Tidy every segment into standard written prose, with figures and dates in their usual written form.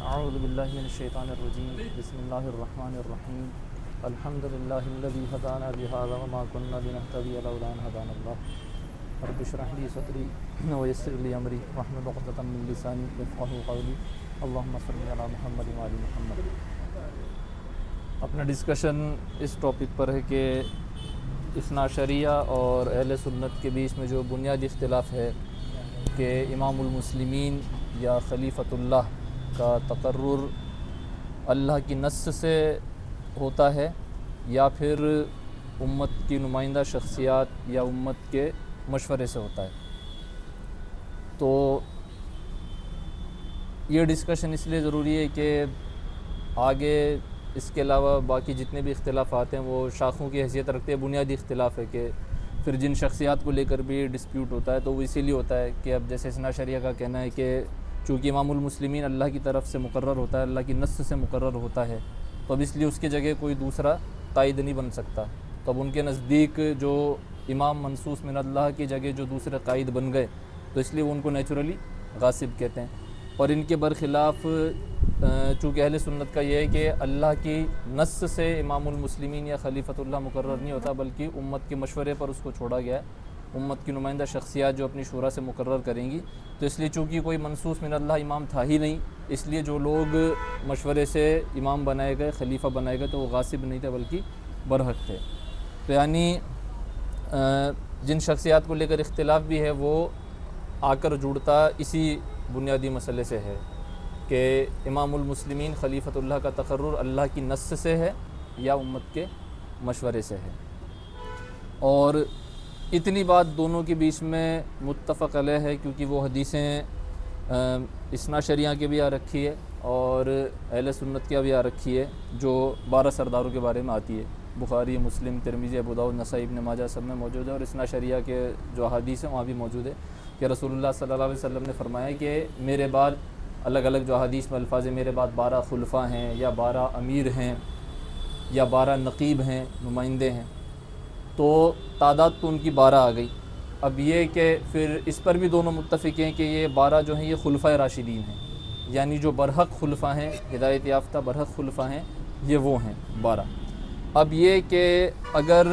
اعوذ باللہ من الشیطان الرجیم بسم اللہ الرحمن الرحیم الحمد للہ الذی ہدانا لہذا وما كنا لنہتدی لولا ان ہدانا اللہ رب اشرح لی صدری ویسر لی امری واحلل عقدۃ من لسانی یفقہوا قولی اللہم صل علی محمد وعلی محمد۔ اپنا ڈسکشن اس ٹاپک پر ہے کہ اثنا شریعہ اور اہل سنت کے بیچ میں جو بنیادی اختلاف ہے کہ امام المسلمین یا خلیفۃ اللہ کا تقرر اللہ کی نص سے ہوتا ہے یا پھر امت کی نمائندہ شخصیات یا امت کے مشورے سے ہوتا ہے۔ تو یہ ڈسکشن اس لیے ضروری ہے کہ آگے اس کے علاوہ باقی جتنے بھی اختلافات ہیں وہ شاخوں کی حیثیت رکھتے ہیں۔ بنیادی اختلاف ہے کہ پھر جن شخصیات کو لے کر بھی ڈسپیوٹ ہوتا ہے تو وہ اسی لیے ہوتا ہے کہ اب جیسے اثنا شریعہ کا کہنا ہے کہ چونکہ امام المسلمین اللہ کی طرف سے مقرر ہوتا ہے، اللہ کی نص سے مقرر ہوتا ہے، تو اب اس لیے اس کی جگہ کوئی دوسرا قائد نہیں بن سکتا۔ تو اب ان کے نزدیک جو امام منصوص من اللہ کی جگہ جو دوسرے قائد بن گئے تو اس لیے وہ ان کو نیچرلی غاصب کہتے ہیں۔ اور ان کے برخلاف چونکہ اہل سنت کا یہ ہے کہ اللہ کی نص سے امام المسلمین یا خلیفۃ اللہ مقرر نہیں ہوتا، بلکہ امت کے مشورے پر اس کو چھوڑا گیا ہے۔ امت کی نمائندہ شخصیات جو اپنی شورا سے مقرر کریں گی، تو اس لیے چونکہ کوئی منصوص من اللہ امام تھا ہی نہیں، اس لیے جو لوگ مشورے سے امام بنائے گئے، خلیفہ بنائے گئے، تو وہ غاصب نہیں تھے بلکہ برحق تھے۔ تو یعنی جن شخصیات کو لے کر اختلاف بھی ہے وہ آ کر جڑتا اسی بنیادی مسئلے سے ہے کہ امام المسلمین خلیفۃ اللہ کا تقرر اللہ کی نص سے ہے یا امت کے مشورے سے ہے۔ اور اتنی بات دونوں کے بیچ میں متفق علیہ ہے کیونکہ وہ حدیثیں اثنا شریعہ کے بھی آ رکھی ہے اور اہل سنت کے بھی آ رکھی ہے جو 12 سرداروں کے بارے میں آتی ہے۔ بخاری، مسلم، ترمذی، ابو داؤد، نسائی، ابن ماجہ سب میں موجود ہے، اور اثنا شریعہ کے جو احادیث ہیں وہاں بھی موجود ہے کہ رسول اللہ صلی اللہ علیہ وسلم نے فرمایا کہ میرے بعد الگ الگ جو احادیث میں الفاظ میرے بعد 12 خلفاء ہیں یا 12 امیر ہیں یا 12 نقیب ہیں، نمائندے ہیں، تو تعداد تو ان کی 12 آ گئی۔ اب یہ کہ پھر اس پر بھی دونوں متفق ہیں کہ یہ 12 جو ہیں یہ خلفائے راشدین ہیں، یعنی جو برحق خلفاء ہیں، ہدایت یافتہ برحق خلفاء ہیں، یہ وہ ہیں 12۔ اب یہ کہ اگر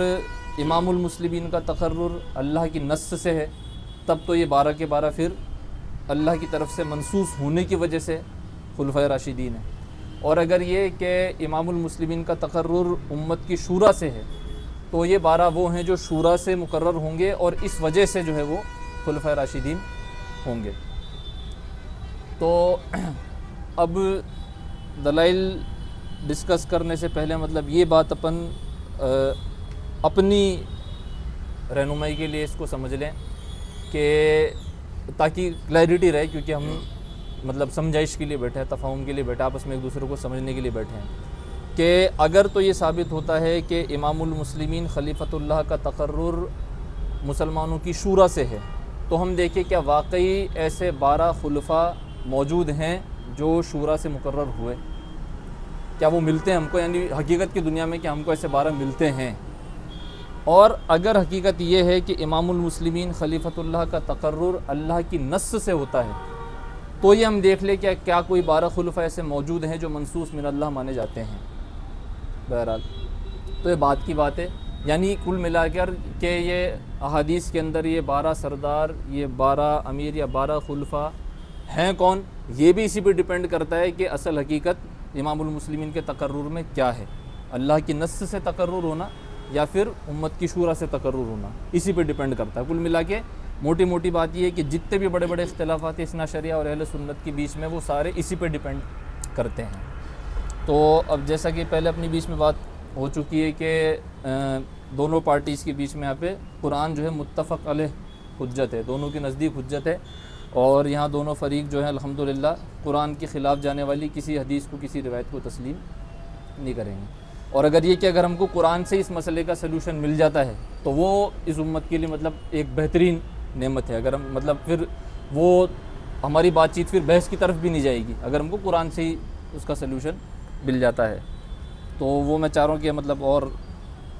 امام المسلمین کا تقرر اللہ کی نص سے ہے تب تو یہ 12 کے 12 پھر اللہ کی طرف سے منصوص ہونے کی وجہ سے خلفائے راشدین ہیں، اور اگر یہ کہ امام المسلمین کا تقرر امت کی شورا سے ہے تو یہ 12 وہ ہیں جو شورا سے مقرر ہوں گے اور اس وجہ سے جو ہے وہ خلفائے راشدین ہوں گے۔ تو اب دلائل ڈسکس کرنے سے پہلے مطلب یہ بات اپنی رہنمائی کے لیے اس کو سمجھ لیں کہ تاکہ کلیئرٹی رہے، کیونکہ ہم مطلب سمجھائش کے لیے بیٹھے ہیں، تفاہم کے لیے بیٹھے ہیں، آپس میں ایک دوسرے کو سمجھنے کے لیے بیٹھے ہیں کہ اگر تو یہ ثابت ہوتا ہے کہ امام المسلمین خلیفۃ اللہ کا تقرر مسلمانوں کی شورا سے ہے تو ہم دیکھیں کیا واقعی ایسے 12 خلفاء موجود ہیں جو شورا سے مقرر ہوئے، کیا وہ ملتے ہیں ہم کو، یعنی حقیقت کی دنیا میں کہ ہم کو ایسے 12 ملتے ہیں۔ اور اگر حقیقت یہ ہے کہ امام المسلمین خلیفۃ اللہ کا تقرر اللہ کی نص سے ہوتا ہے تو یہ ہم دیکھ لیں کہ کیا کوئی 12 خلفاء ایسے موجود ہیں جو منصوص من اللہ مانے جاتے ہیں۔ بہرحال تو یہ بات کی بات ہے، یعنی کل ملا کر کہ یہ احادیث کے اندر یہ 12 سردار، یہ 12 امیر یا 12 خلفاء ہیں کون، یہ بھی اسی پہ ڈیپینڈ کرتا ہے کہ اصل حقیقت امام المسلمین کے تقرر میں کیا ہے، اللہ کی نص سے تقرر ہونا یا پھر امت کی شورا سے تقرر ہونا، اسی پہ ڈیپینڈ کرتا ہے۔ کل ملا کے موٹی موٹی بات یہ ہے کہ جتنے بھی بڑے بڑے اختلافات اثنا شریعہ اور اہل سنت کے بیچ میں وہ سارے اسی پہ ڈیپینڈ کرتے ہیں۔ تو اب جیسا کہ پہلے اپنی بیچ میں بات ہو چکی ہے کہ دونوں پارٹیز کے بیچ میں یہاں پہ قرآن جو ہے متفق علیہ حجت ہے، دونوں کے نزدیک حجت ہے، اور یہاں دونوں فریق جو ہیں الحمدللہ قرآن کے خلاف جانے والی کسی حدیث کو، کسی روایت کو تسلیم نہیں کریں گے۔ اور اگر یہ کہ اگر ہم کو قرآن سے اس مسئلے کا سلوشن مل جاتا ہے تو وہ اس امت کے لیے مطلب ایک بہترین نعمت ہے۔ اگر ہم مطلب پھر وہ ہماری بات چیت پھر بحث کی طرف بھی نہیں جائے گی اگر ہم کو قرآن سے ہی اس کا سلوشن مل جاتا ہے۔ تو وہ میں چاہ رہا ہوں کہ مطلب اور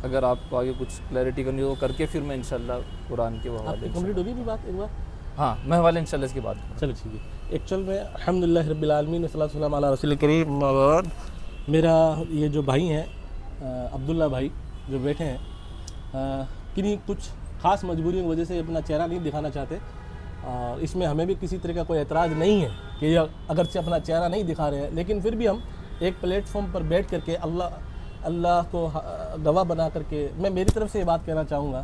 اگر آپ کو آگے کچھ کلیئرٹی کرنی ہو کر کے پھر میں انشاءاللہ قرآن کے حوالے کمپلیٹ ہوگی بھی بات ایک بار؟ ہاں میں حوالے انشاءاللہ اس کی بات چلو ٹھیک ہے۔ ایکچوئل میں الحمدللہ رب العالمین والصلاۃ والسلام علی رسول کریم بعد میرا یہ جو بھائی ہیں عبداللہ بھائی جو بیٹھے ہیں کنہیں کچھ خاص مجبوریوں کی وجہ سے اپنا چہرہ نہیں دکھانا چاہتے، اور اس میں ہمیں بھی کسی طرح کا کوئی اعتراض نہیں ہے کہ یہ اگرچہ اپنا چہرہ نہیں دکھا رہے ہیں، لیکن پھر بھی ہم ایک پلیٹ فارم پر بیٹھ کر کے اللہ کو گواہ بنا کر کے میں میری طرف سے یہ بات کہنا چاہوں گا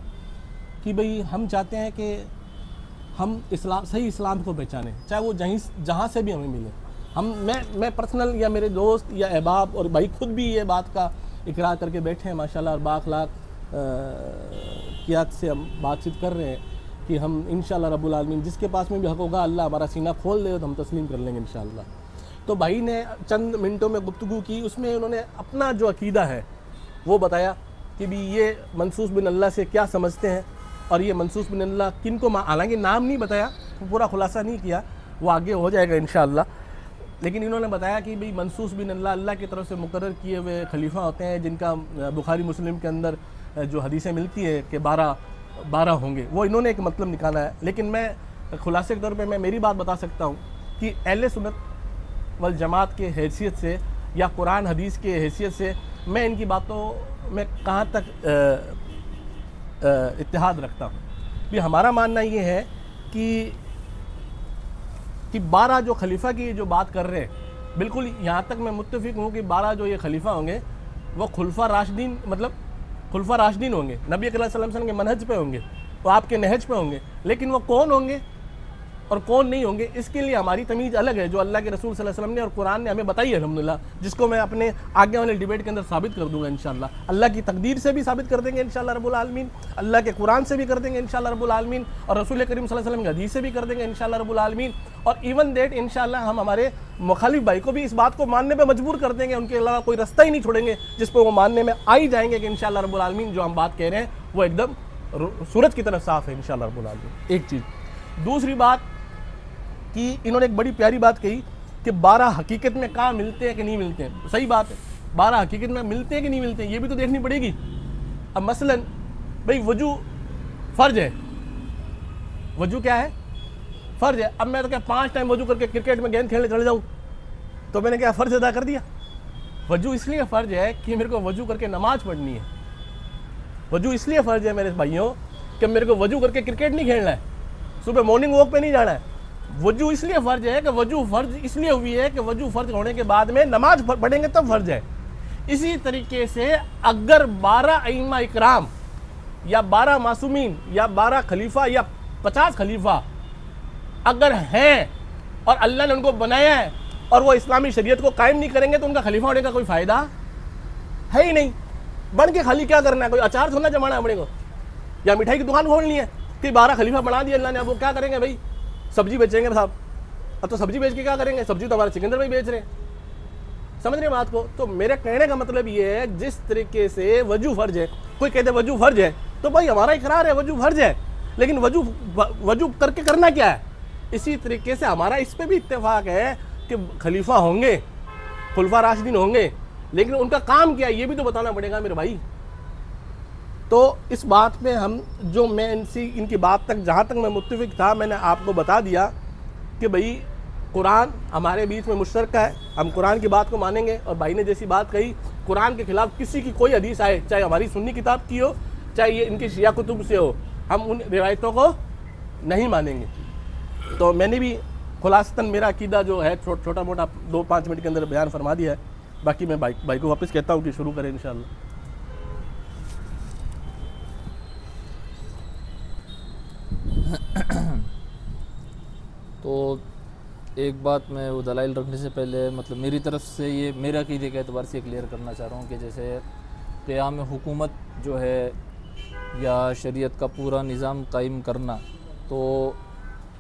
کہ بھئی ہم چاہتے ہیں کہ ہم صحیح اسلام کو پہچانیں، چاہے وہ جہاں سے بھی ہمیں ملے۔ میں پرسنل یا میرے دوست یا احباب اور بھائی خود بھی یہ بات کا اقرار کر کے بیٹھے ہیں ماشاءاللہ، اور بااخلاق قیادت سے ہم بات چیت کر رہے ہیں کہ ہم انشاءاللہ رب العالمین جس کے پاس میں بھی حق ہوگا اللہ ہمارا سینہ کھول دے تو ہم تسلیم کر لیں گے انشاءاللہ۔ تو بھائی نے چند منٹوں میں گفتگو کی، اس میں انہوں نے اپنا جو عقیدہ ہے وہ بتایا کہ بھی یہ منصوص بن اللہ سے کیا سمجھتے ہیں، اور یہ منصوص بن اللہ کن کو حالانکہ نام نہیں بتایا، پورا خلاصہ نہیں کیا، وہ آگے ہو جائے گا انشاءاللہ، لیکن انہوں نے بتایا کہ بھی منصوص بن اللہ اللہ کی طرف سے مقرر کیے ہوئے خلیفہ ہوتے ہیں جن کا بخاری مسلم کے اندر جو حدیثیں ملتی ہے کہ 12 ہوں گے، وہ انہوں نے ایک مطلب نکالا ہے، لیکن میں خلاصے کے طور پہ میں میری بات بتا سکتا ہوں کہ اہل سنت والجماعت کے حیثیت سے یا قرآن حدیث کے حیثیت سے میں ان کی باتوں میں کہاں تک اتحاد رکھتا ہوں۔ بھی ہمارا ماننا یہ ہے کہ 12 جو خلیفہ کی جو بات کر رہے ہیں، بالکل یہاں تک میں متفق ہوں کہ 12 جو یہ خلیفہ ہوں گے وہ خلفاء راشدین ہوں گے، نبی اکرم صلی اللہ علیہ وسلم کے منہج پہ ہوں گے، وہ آپ کے نہج پہ ہوں گے، لیکن وہ کون ہوں گے اور کون نہیں ہوں گے اس کے لیے ہماری تمیز الگ ہے، جو اللہ کے رسول صلی اللہ علیہ وسلم نے اور قرآن نے ہمیں بتائی ہے الحمدللہ، جس کو میں اپنے آگے والے ڈیبیٹ کے اندر ثابت کر دوں گا انشاءاللہ۔ اللہ کی تقدیر سے بھی ثابت کر دیں گے انشاءاللہ رب العالمین، اللہ کے قرآن سے بھی کر دیں گے انشاءاللہ رب العالمین، اور رسول کریم صلی اللہ علیہ وسلم کی حدیث سے بھی کر دیں گے انشاءاللہ رب العالمین، اور ایون دیٹ انشاءاللہ ہم ہمارے مخالف بھائی کو بھی اس بات کو ماننے پہ مجبور کر دیں گے، ان کے علاوہ کوئی رستہ ہی نہیں چھوڑیں گے جس پہ وہ ماننے میں آ ہی جائیں گے کہ انشاءاللہ رب العالمین جو ہم بات کہہ رہے ہیں وہ ایک دم سورج کی طرح صاف ہے انشاءاللہ رب العالمین۔ ایک چیز، دوسری بات کہ انہوں نے ایک بڑی پیاری بات کہی کہ 12 حقیقت میں کہاں ملتے ہیں کہ نہیں ملتے ہیں، صحیح بات ہے، 12 حقیقت میں ملتے ہیں کہ نہیں ملتے ہیں یہ بھی تو دیکھنی پڑے گی۔ اب مثلا بھئی وضو فرض ہے، وضو کیا ہے؟ فرض ہے۔ اب میں تو کیا 5 ٹائم وضو کر کے کرکٹ میں گیند کھیلنے چلے جاؤں تو میں نے کیا فرض ادا کر دیا؟ وضو اس لیے فرض ہے کہ میرے کو وضو کر کے نماز پڑھنی ہے، وضو اس لیے فرض ہے میرے بھائیوں کہ میرے کو وضو کر کے کرکٹ نہیں کھیلنا ہے، صبح مارننگ واک پہ نہیں جانا ہے۔ وضو اس لیے فرض ہے کہ وضو فرض اس لیے ہوئی ہے کہ وضو فرض ہونے کے بعد میں نماز پڑھیں گے تب فرض ہے۔ اسی طریقے سے اگر 12 ائمہ اکرام یا 12 معصومین یا 12 خلیفہ یا 50 خلیفہ اگر ہیں اور اللہ نے ان کو بنایا ہے اور وہ اسلامی شریعت کو قائم نہیں کریں گے تو ان کا خلیفہ ہونے کا کوئی فائدہ ہے ہی نہیں۔ بن کے خالی کیا کرنا ہے؟ کوئی اچار تھوڑا جمانا ہے اپنے کو، یا مٹھائی کی دکان کھولنی ہے کہ 12 خلیفہ بنا دیا اللہ نے، اب وہ کیا کریں گے بھائی؟ سبزی بیچیں گے صاحب، اب تو سبزی بیچ کے کیا کریں گے؟ سبزی تو ہمارے سکندر میں ہی بیچ رہے ہیں، سمجھ رہے ہیں بات کو؟ تو میرے کہنے کا مطلب یہ ہے جس طریقے سے وضو فرض ہے، کوئی کہتے وضو فرض ہے تو بھائی ہمارا اقرار ہے وضو فرض ہے، لیکن وضو کر کے کرنا کیا ہے؟ اسی طریقے سے ہمارا اس پہ بھی اتفاق ہے کہ خلیفہ ہوں گے، خلفاء راشدین ہوں گے، لیکن ان کا کام کیا ہے یہ بھی تو بتانا پڑے گا میرے بھائی۔ تو اس بات پہ میں ان کی بات تک جہاں تک میں متفق تھا میں نے آپ کو بتا دیا کہ بھئی قرآن ہمارے بیچ میں مشترکہ ہے، ہم قرآن کی بات کو مانیں گے، اور بھائی نے جیسی بات کہی قرآن کے خلاف کسی کی کوئی حدیث آئے، چاہے ہماری سنی کتاب کی ہو چاہے یہ ان کی شیعہ کتب سے ہو، ہم ان روایتوں کو نہیں مانیں گے۔ تو میں نے بھی خلاصتاً میرا عقیدہ جو ہے چھوٹا موٹا 2-5 منٹ کے اندر بیان فرما دیا ہے، باقی میں بھائی کو واپس کہتا ہوں کہ شروع کریں انشاءاللہ۔ تو ایک بات میں وہ دلائل رکھنے سے پہلے مطلب میری طرف سے یہ میرا عقیدے کے اعتبار سے کلیئر کرنا چاہ رہا ہوں کہ جیسے قیام حکومت جو ہے یا شریعت کا پورا نظام قائم کرنا، تو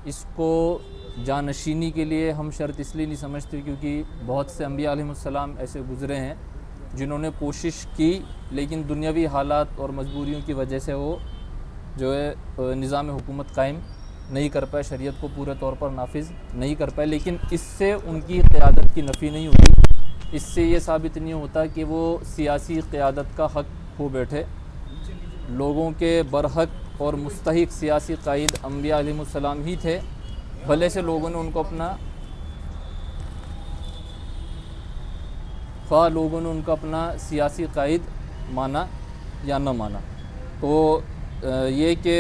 اس کو جانشینی کے لیے ہم شرط اس لیے نہیں سمجھتے کیونکہ بہت سے انبیاء علیہ السلام ایسے گزرے ہیں جنہوں نے کوشش کی لیکن دنیاوی حالات اور مجبوریوں کی وجہ سے وہ جو ہے نظام حکومت قائم نہیں کر پائے، شریعت کو پورے طور پر نافذ نہیں کر پائے، لیکن اس سے ان کی قیادت کی نفی نہیں ہوتی، اس سے یہ ثابت نہیں ہوتا کہ وہ سیاسی قیادت کا حق کھو بیٹھے۔ لوگوں کے برحق اور مستحق سیاسی قائد انبیاء علیہ السلام ہی تھے، بھلے سے لوگوں نے ان کو اپنا خواہ لوگوں نے ان کو اپنا سیاسی قائد مانا یا نہ مانا۔ تو یہ کہ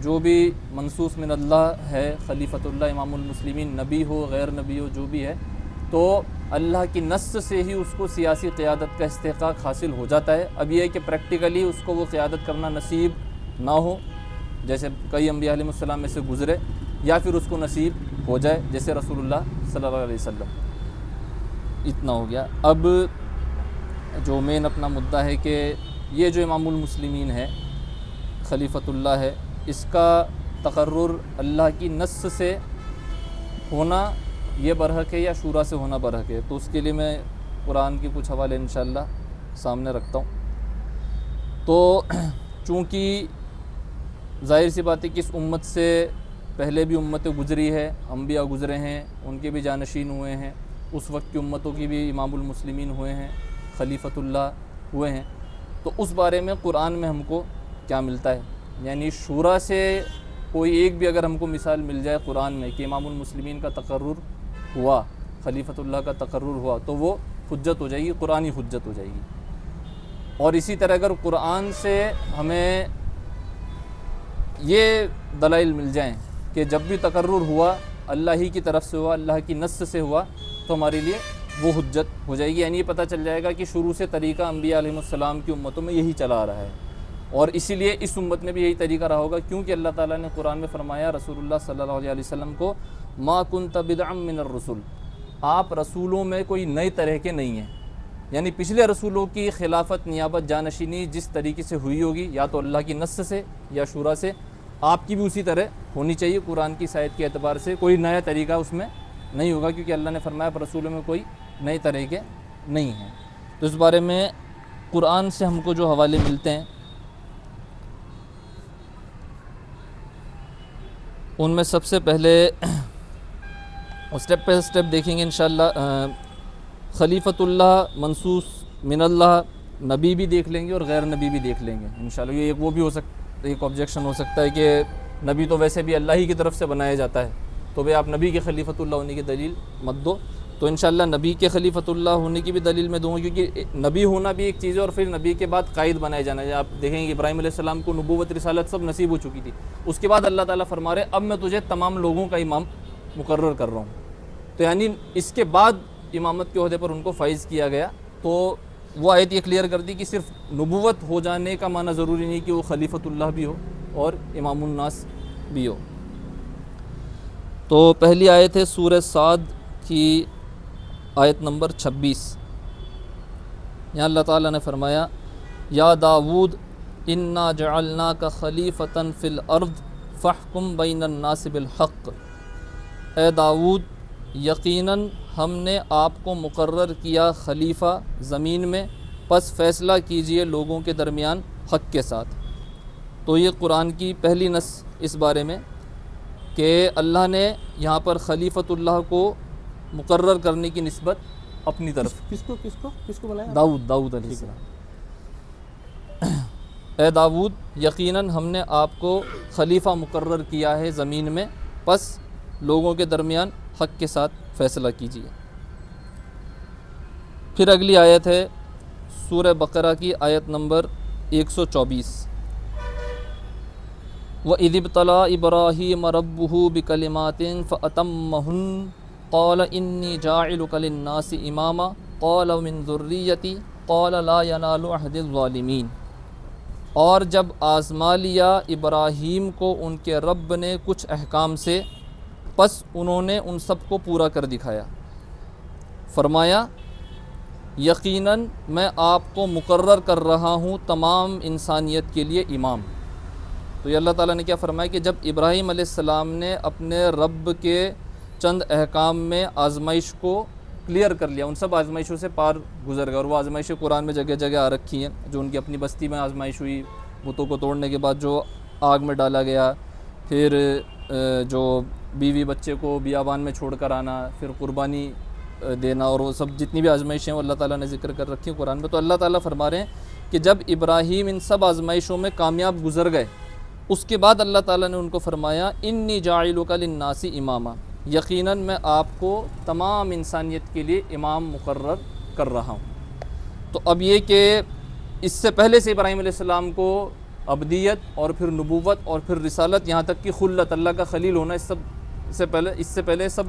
جو بھی منصوص من اللہ ہے، خلیفۃ اللہ امام المسلمین، نبی ہو غیر نبی ہو جو بھی ہے، تو اللہ کی نص سے ہی اس کو سیاسی قیادت کا استحقاق حاصل ہو جاتا ہے۔ اب یہ ہے کہ پریکٹیکلی اس کو وہ قیادت کرنا نصیب نہ ہو، جیسے کئی انبیاء علیہ السلام میں سے گزرے، یا پھر اس کو نصیب ہو جائے جیسے رسول اللہ صلی اللہ علیہ وسلم۔ اتنا ہو گیا۔ اب جو مین اپنا مدعا ہے کہ یہ جو امام المسلمین ہے، خلیفۃ اللہ ہے، اس کا تقرر اللہ کی نص سے ہونا یہ برحق ہے یا شورا سے ہونا برحق ہے؟ تو اس کے لیے میں قرآن کے کچھ حوالے انشاءاللہ سامنے رکھتا ہوں۔ تو چونکہ ظاہر سی بات ہے کہ اس امت سے پہلے بھی امتیں گزری ہے، انبیاء گزرے ہیں، ان کے بھی جانشین ہوئے ہیں، اس وقت کی امتوں کی بھی امام المسلمین ہوئے ہیں، خلیفۃ اللہ ہوئے ہیں، تو اس بارے میں قرآن میں ہم کو کیا ملتا ہے؟ یعنی شورا سے کوئی ایک بھی اگر ہم کو مثال مل جائے قرآن میں کہ امام المسلمین کا تقرر ہوا، خلیفۃ اللہ کا تقرر ہوا، تو وہ حجت ہو جائے گی، قرآنی حجت ہو جائے گی۔ اور اسی طرح اگر قرآن سے ہمیں یہ دلائل مل جائیں کہ جب بھی تقرر ہوا اللہ ہی کی طرف سے ہوا، اللہ کی نص سے ہوا، تو ہمارے لیے وہ حجت ہو جائے گی۔ یعنی یہ پتہ چل جائے گا کہ شروع سے طریقہ انبیاء علیہ السلام کی امتوں میں یہی چلا آ رہا ہے، اور اسی لیے اس امت میں بھی یہی طریقہ رہا ہوگا، کیونکہ اللہ تعالیٰ نے قرآن میں فرمایا رسول اللہ صلی اللہ علیہ وسلم کو ما کنت بدعا من الرسل، آپ رسولوں میں کوئی نئے طرح کے نہیں ہیں۔ یعنی پچھلے رسولوں کی خلافت، نیابت، جانشینی جس طریقے سے ہوئی ہوگی یا تو اللہ کی نص سے یا شورا سے، آپ کی بھی اسی طرح ہونی چاہیے۔ قرآن کی سائد کے اعتبار سے کوئی نیا طریقہ اس میں نہیں ہوگا، کیونکہ اللہ نے فرمایا پر رسولوں میں کوئی نئے طریقے نہیں ہیں۔ تو اس بارے میں قرآن سے ہم کو جو حوالے ملتے ہیں ان میں سب سے پہلے اسٹیپ پہ اسٹیپ دیکھیں گے انشاءاللہ۔ خلیفۃ اللہ منصوص من اللہ، نبی بھی دیکھ لیں گے اور غیر نبی بھی دیکھ لیں گے انشاءاللہ۔ یہ وہ بھی ہو سکتا، ایک آبجیکشن ہو سکتا ہے کہ نبی تو ویسے بھی اللہ ہی کی طرف سے بنایا جاتا ہے، تو بھئی آپ نبی کے خلیفۃ اللہ ہونے کی دلیل مت دو۔ تو انشاءاللہ نبی کے خلیفۃ اللہ ہونے کی بھی دلیل میں دوں گا، کیونکہ نبی ہونا بھی ایک چیز ہے اور پھر نبی کے بعد قائد بنائے جانا ہے۔ آپ دیکھیں گے ابراہیم علیہ السلام کو نبوت، رسالت سب نصیب ہو چکی تھی، اس کے بعد اللہ تعالیٰ فرما رہے اب میں تجھے تمام لوگوں کا امام مقرر کر رہا ہوں۔ تو یعنی اس کے بعد امامت کے عہدے پر ان کو فائز کیا گیا۔ تو وہ آیت یہ کلیئر کر دی کہ صرف نبوت ہو جانے کا معنی ضروری نہیں کہ وہ خلیفۃ اللہ بھی ہو اور امام الناس بھی ہو۔ تو پہلی آیت ہے سورہ صاد کی آیت نمبر 26۔ یہاں اللہ تعالیٰ نے فرمایا یا داود انا جعلناک خلیفۃ فی الارض فاحکم بین الناس بالحق، اے داود یقیناً ہم نے آپ کو مقرر کیا خلیفہ زمین میں، پس فیصلہ کیجئے لوگوں کے درمیان حق کے ساتھ۔ تو یہ قرآن کی پہلی نص اس بارے میں کہ اللہ نے یہاں پر خلیفۃ اللہ کو مقرر کرنے کی نسبت اپنی طرف کس کو بنایا؟ داؤد علیہ السلام۔ اے داود یقیناً ہم نے آپ کو خلیفہ مقرر کیا ہے زمین میں، پس لوگوں کے درمیان حق کے ساتھ فیصلہ کیجیے۔ پھر اگلی آیت ہے سورہ بقرہ کی آیت نمبر 124۔ وَإِذِ ابْتَلَىٰ إِبْرَاهِيمَ رَبُّهُ بِكَلِمَاتٍ فَأَتَمَّهُنَّ قَالَ إِنِّي جَاعِلُكَ لِلنَّاسِ إِمَامًا قَالَ وَمِن ذُرِّيَّتِي قَالَ لَا يَنَالُ عَهْدِ الظَّالِمِينَ، اور جب آزما لیا ابراہیم کو ان کے رب نے کچھ احکام سے، پس انہوں نے ان سب کو پورا کر دکھایا، فرمایا یقیناً میں آپ کو مقرر کر رہا ہوں تمام انسانیت کے لیے امام۔ تو یہ اللہ تعالیٰ نے کیا فرمایا کہ جب ابراہیم علیہ السلام نے اپنے رب کے چند احکام میں آزمائش کو کلیئر کر لیا، ان سب آزمائشوں سے پار گزر گئے، اور وہ آزمائشیں قرآن میں جگہ جگہ آ رکھی ہیں، جو ان کی اپنی بستی میں آزمائش ہوئی، بتوں کو توڑنے کے بعد جو آگ میں ڈالا گیا، پھر جو بیوی بچے کو بیابان میں چھوڑ کر آنا، پھر قربانی دینا، اور وہ سب جتنی بھی آزمائشیں ہیں وہ اللہ تعالیٰ نے ذکر کر رکھی ہیں قرآن میں۔ تو اللہ تعالیٰ فرما رہے ہیں کہ جب ابراہیم ان سب آزمائشوں میں کامیاب گزر گئے، اس کے بعد اللہ تعالیٰ نے ان کو فرمایا انی جاعلک للناس اماما، یقیناً میں آپ کو تمام انسانیت کے لیے امام مقرر کر رہا ہوں۔ تو اب یہ کہ اس سے پہلے سے ابراہیم علیہ السلام کو ابدیت اور پھر نبوت اور پھر رسالت، یہاں تک کہ خلت، اللہ کا خلیل ہونا، اس سے پہلے سب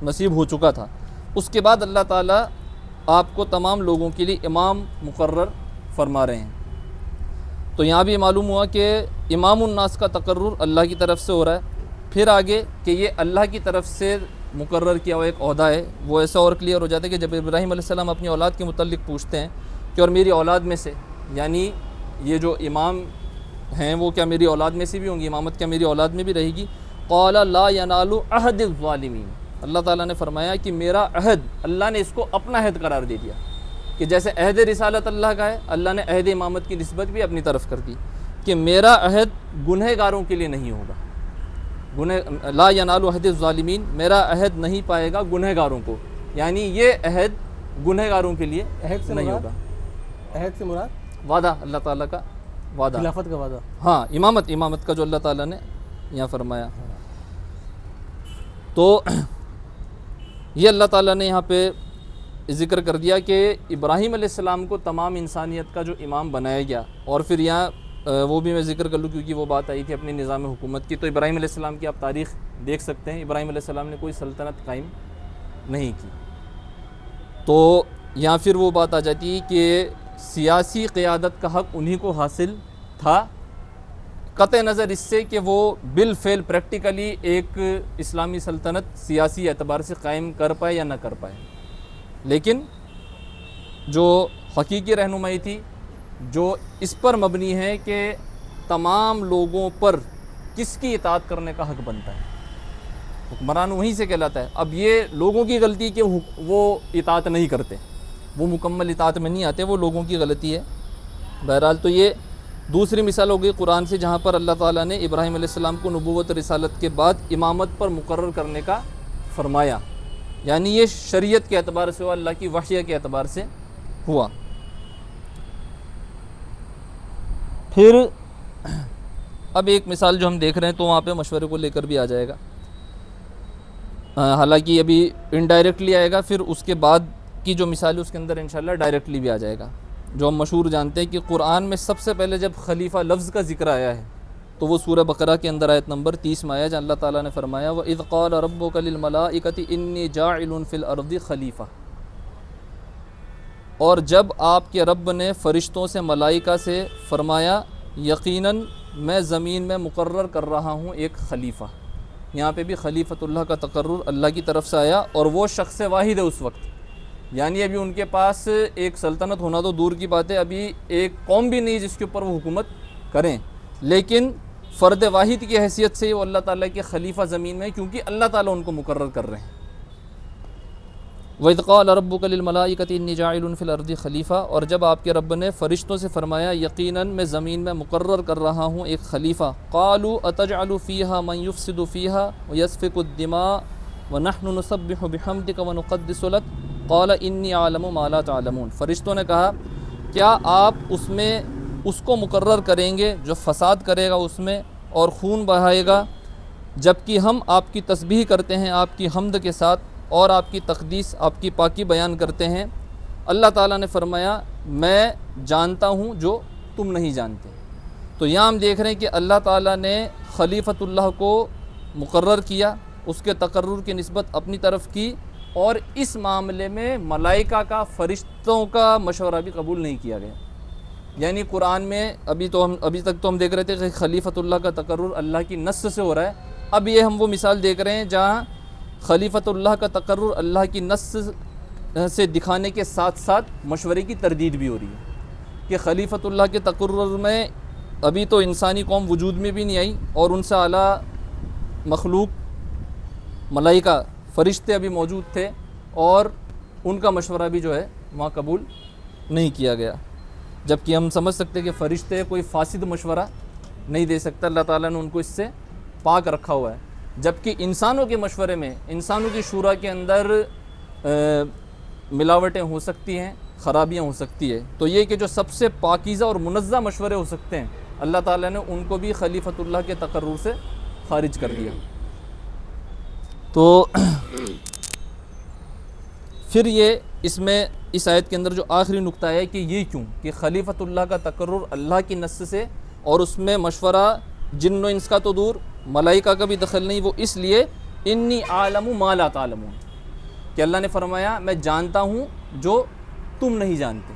نصیب ہو چکا تھا۔ اس کے بعد اللہ تعالیٰ آپ کو تمام لوگوں کے لیے امام مقرر فرما رہے ہیں۔ تو یہاں بھی معلوم ہوا کہ امام الناس کا تقرر اللہ کی طرف سے ہو رہا ہے۔ پھر آگے کہ یہ اللہ کی طرف سے مقرر کیا ہوا ایک عہدہ ہے، وہ ایسا اور کلیئر ہو جاتا ہے کہ جب ابراہیم علیہ السلام اپنی اولاد کے متعلق پوچھتے ہیں کہ اور میری اولاد میں سے، یعنی یہ جو امام ہیں وہ کیا میری اولاد میں سے بھی ہوں گی، امامت کیا میری اولاد میں بھی رہے گی؟ قال لا ینال عہد الظالمین، اللہ تعالیٰ نے فرمایا کہ میرا عہد، اللہ نے اس کو اپنا عہد قرار دے دیا کہ جیسے عہد رسالت اللہ کا ہے، اللہ نے عہد امامت کی نسبت بھی اپنی طرف کر دی کہ میرا عہد گنہگاروں کے لیے نہیں ہوگا۔ لا ینال عہد الظالمین، میرا عہد نہیں پائے گا گنہگاروں کو، یعنی یہ عہد گنہگاروں کے لیے عہد سے نہیں مراد؟ ہوگا۔ عہد سے مراد وعدہ، اللہ تعالیٰ کا وعدہ، خلافت کا وعدہ۔ ہاں، امامت کا جو اللہ تعالیٰ نے یہاں فرمایا۔ تو یہ اللہ تعالیٰ نے یہاں پہ ذکر کر دیا کہ ابراہیم علیہ السلام کو تمام انسانیت کا جو امام بنایا گیا، اور پھر یہاں وہ بھی میں ذکر کر لوں کیونکہ وہ بات آئی تھی اپنی نظام حکومت کی۔ تو ابراہیم علیہ السلام کی آپ تاریخ دیکھ سکتے ہیں، ابراہیم علیہ السلام نے کوئی سلطنت قائم نہیں کی۔ تو یہاں پھر وہ بات آ جاتی ہے کہ سیاسی قیادت کا حق انہی کو حاصل تھا، قطع نظر اس سے کہ وہ بالفعل پریکٹیکلی ایک اسلامی سلطنت سیاسی اعتبار سے قائم کر پائے یا نہ کر پائے، لیکن جو حقیقی رہنمائی تھی جو اس پر مبنی ہے کہ تمام لوگوں پر کس کی اطاعت کرنے کا حق بنتا ہے، حکمران وہیں سے کہلاتا ہے۔ اب یہ لوگوں کی غلطی کہ وہ اطاعت نہیں کرتے، وہ مکمل اطاعت میں نہیں آتے، وہ لوگوں کی غلطی ہے۔ بہرحال تو یہ دوسری مثال ہو گئی قرآن سے، جہاں پر اللہ تعالیٰ نے ابراہیم علیہ السلام کو نبوت رسالت کے بعد امامت پر مقرر کرنے کا فرمایا، یعنی یہ شریعت کے اعتبار سے ہوا، اللہ کی وحی کے اعتبار سے ہوا۔ پھر اب ایک مثال جو ہم دیکھ رہے ہیں تو وہاں پہ مشورے کو لے کر بھی آ جائے گا، حالانکہ ابھی انڈائریکٹلی آئے گا، پھر اس کے بعد کی جو مثال ہے اس کے اندر انشاءاللہ ڈائریکٹلی بھی آ جائے گا۔ جو ہم مشہور جانتے ہیں کہ قرآن میں سب سے پہلے جب خلیفہ لفظ کا ذکر آیا ہے تو وہ سورہ بقرہ کے اندر آیت نمبر 30 میں آیا، جہاں اللہ تعالیٰ نے فرمایا وَإِذْ قَالَ رَبُّكَ لِلْمَلَائِكَةِ إِنِّي جَاعِلٌ فِي الْأَرْضِ خلیفہ، اور جب آپ کے رب نے فرشتوں سے، ملائکہ سے فرمایا یقیناً میں زمین میں مقرر کر رہا ہوں ایک خلیفہ، یہاں پہ بھی خلیفۃ اللہ کا تقرر اللہ کی طرف سے آیا، اور وہ شخص واحد ہے اس وقت، یعنی ابھی ان کے پاس ایک سلطنت ہونا تو دور کی بات ہے، ابھی ایک قوم بھی نہیں جس کے اوپر وہ حکومت کریں، لیکن فرد واحد کی حیثیت سے وہ اللہ تعالیٰ کے خلیفہ زمین میں، کیونکہ اللہ تعالیٰ ان کو مقرر کر رہے ہیں۔ وَإِذْ قَالَ رَبُّكَ لِلْمَلَائِكَةِ إِنِّي جَاعِلٌ فِي الْأَرْضِ خلیفہ، اور جب آپ کے رب نے فرشتوں سے فرمایا یقیناً میں زمین میں مقرر کر رہا ہوں ایک خلیفہ، قَالُوا أَتَجْعَلُ فِيهَا مَن يُفْسِدُ فِيهَا وَيَسْفِكُ الدِّمَاءَ وَنَحْنُ نُسَبِّحُ بِحَمْدِكَ وَنُقَدِّسُ لَكَ قَالَ إِنِّي أَعْلَمُ مَا لَا تَعْلَمُونَ، فرشتوں نے کہا کیا آپ اس میں اس کو مقرر کریں گے جو فساد کرے گا اس میں اور خون بہائے گا، جبکہ ہم آپ کی تسبیح کرتے ہیں آپ کی حمد کے ساتھ اور آپ کی تقدیس، آپ کی پاکی بیان کرتے ہیں۔ اللہ تعالیٰ نے فرمایا میں جانتا ہوں جو تم نہیں جانتے۔ تو یہاں ہم دیکھ رہے ہیں کہ اللہ تعالیٰ نے خلیفۃ اللہ کو مقرر کیا، اس کے تقرر کی نسبت اپنی طرف کی، اور اس معاملے میں ملائکہ کا، فرشتوں کا مشورہ بھی قبول نہیں کیا گیا۔ یعنی قرآن میں ابھی تک تو ہم دیکھ رہے تھے کہ خلیفۃ اللہ کا تقرر اللہ کی نص سے ہو رہا ہے، اب یہ ہم وہ مثال دیکھ رہے ہیں جہاں خلیفۃ اللہ کا تقرر اللہ کی نص سے دکھانے کے ساتھ ساتھ مشورے کی تردید بھی ہو رہی ہے کہ خلیفۃ اللہ کے تقرر میں ابھی تو انسانی قوم وجود میں بھی نہیں آئی، اور ان سے اعلیٰ مخلوق ملائکہ فرشتے ابھی موجود تھے، اور ان کا مشورہ بھی جو ہے وہاں قبول نہیں کیا گیا، جبکہ ہم سمجھ سکتے کہ فرشتے کوئی فاسد مشورہ نہیں دے سکتا، اللہ تعالیٰ نے ان کو اس سے پاک رکھا ہوا ہے، جبکہ انسانوں کے مشورے میں، انسانوں کی شورا کے اندر ملاوٹیں ہو سکتی ہیں، خرابیاں ہو سکتی ہے، تو یہ کہ جو سب سے پاکیزہ اور منزہ مشورے ہو سکتے ہیں اللہ تعالیٰ نے ان کو بھی خلیفۃ اللہ کے تقرر سے خارج کر دیا۔ تو پھر یہ اس میں اس آیت کے اندر جو آخری نقطہ ہے کہ یہ کیوں کہ خلیفۃ اللہ کا تقرر اللہ کی نص سے، اور اس میں مشورہ جن و انس کا تو دور، ملائکہ کا بھی دخل نہیں، وہ اس لیے انی عالم ما لا تعلمون، کہ اللہ نے فرمایا میں جانتا ہوں جو تم نہیں جانتے،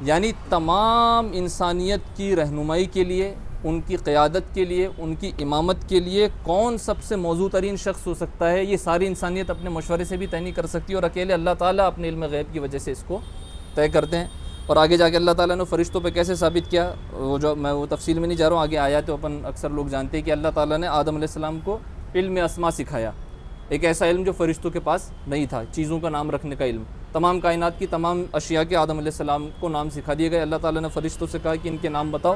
یعنی تمام انسانیت کی رہنمائی کے لیے، ان کی قیادت کے لیے، ان کی امامت کے لیے کون سب سے موزوں ترین شخص ہو سکتا ہے، یہ ساری انسانیت اپنے مشورے سے بھی طے نہیں کر سکتی، اور اکیلے اللہ تعالیٰ اپنے علم غیب کی وجہ سے اس کو طے کرتے ہیں۔ اور آگے جا کے اللہ تعالیٰ نے فرشتوں پہ کیسے ثابت کیا، وہ جو میں وہ تفصیل میں نہیں جا رہا ہوں، آگے آیا تو اپن اکثر لوگ جانتے ہیں کہ اللہ تعالیٰ نے آدم علیہ السلام کو علم اسما سکھایا، ایک ایسا علم جو فرشتوں کے پاس نہیں تھا، چیزوں کا نام رکھنے کا علم، تمام کائنات کی تمام اشیاء کے آدم علیہ السلام کو نام سکھا دیے گئے۔ اللہ تعالیٰ نے فرشتوں سے کہا کہ ان کے نام بتاؤ،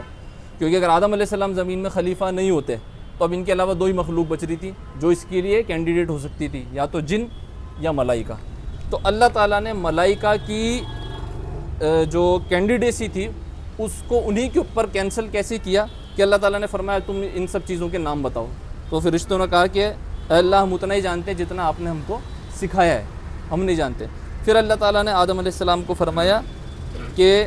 کیونکہ اگر آدم علیہ السلام زمین میں خلیفہ نہیں ہوتے تو اب ان کے علاوہ دو ہی مخلوق بچ رہی تھی جو اس کے لیے کینڈیڈیٹ ہو سکتی تھی، یا تو جن یا ملائکہ۔ تو اللہ تعالیٰ نے ملائکہ کی جو کینڈیڈیسی تھی اس کو انہی کے اوپر کینسل کیسے کیا کہ اللہ تعالیٰ نے فرمایا تم ان سب چیزوں کے نام بتاؤ، تو فرشتوں نے کہا کہ اے اللہ ہم اتنا ہی جانتے ہیں جتنا آپ نے ہم کو سکھایا ہے، ہم نہیں جانتے۔ پھر اللہ تعالیٰ نے آدم علیہ السلام کو فرمایا کہ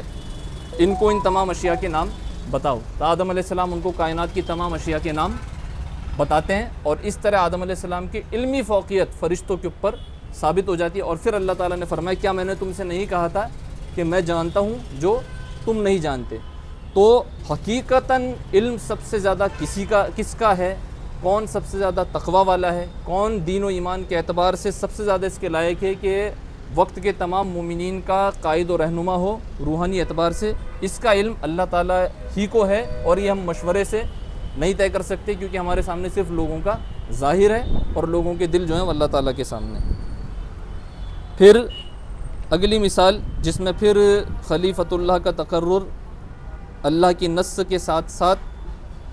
ان کو ان تمام اشیاء کے نام بتاؤ، تو آدم علیہ السلام ان کو کائنات کی تمام اشیاء کے نام بتاتے ہیں، اور اس طرح آدم علیہ السلام کی علمی فوقیت فرشتوں کے اوپر ثابت ہو جاتی ہے۔ اور پھر اللہ تعالیٰ نے فرمایا کیا میں نے تم سے نہیں کہا تھا کہ میں جانتا ہوں جو تم نہیں جانتے؟ تو حقیقتاً علم سب سے زیادہ کس کا ہے، کون سب سے زیادہ تقوی والا ہے، کون دین و ایمان کے اعتبار سے سب سے زیادہ اس کے لائق ہے کہ وقت کے تمام مومنین کا قائد و رہنما ہو روحانی اعتبار سے، اس کا علم اللہ تعالیٰ ہی کو ہے، اور یہ ہم مشورے سے نہیں طے کر سکتے، کیونکہ ہمارے سامنے صرف لوگوں کا ظاہر ہے اور لوگوں کے دل جو ہیں وہ اللہ تعالیٰ کے سامنے۔ پھر اگلی مثال جس میں پھر خلیفۃ اللہ کا تقرر اللہ کی نص کے ساتھ ساتھ،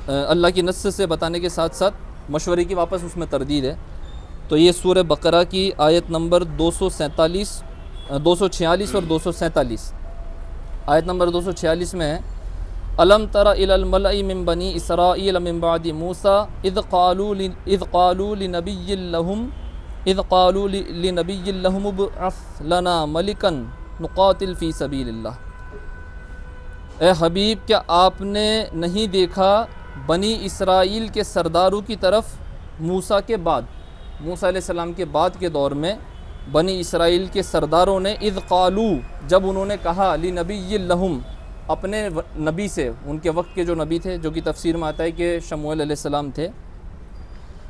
اللہ کی نص سے بتانے کے ساتھ ساتھ مشورے کی واپس اس میں تردید ہے، تو یہ سورہ بقرہ کی آیت نمبر 246 اور 247، آیت نمبر 246 میں ہے الم تر الی الملأ من بنی اسرائیل من بعد موسیٰ اذ قالوا لنبی لہم ابعث لنا ملکا نقاتل فی سبیل اللہ۔ اے حبیب کیا آپ نے نہیں دیکھا بنی اسرائیل کے سرداروں کی طرف موسیٰ کے بعد، موسیٰ علیہ السلام کے بعد کے دور میں بنی اسرائیل کے سرداروں نے اذ قالوا جب انہوں نے کہا لنبی لہم اپنے نبی سے، ان کے وقت کے جو نبی تھے جو کہ تفسیر میں آتا ہے کہ شموئیل علیہ السلام تھے،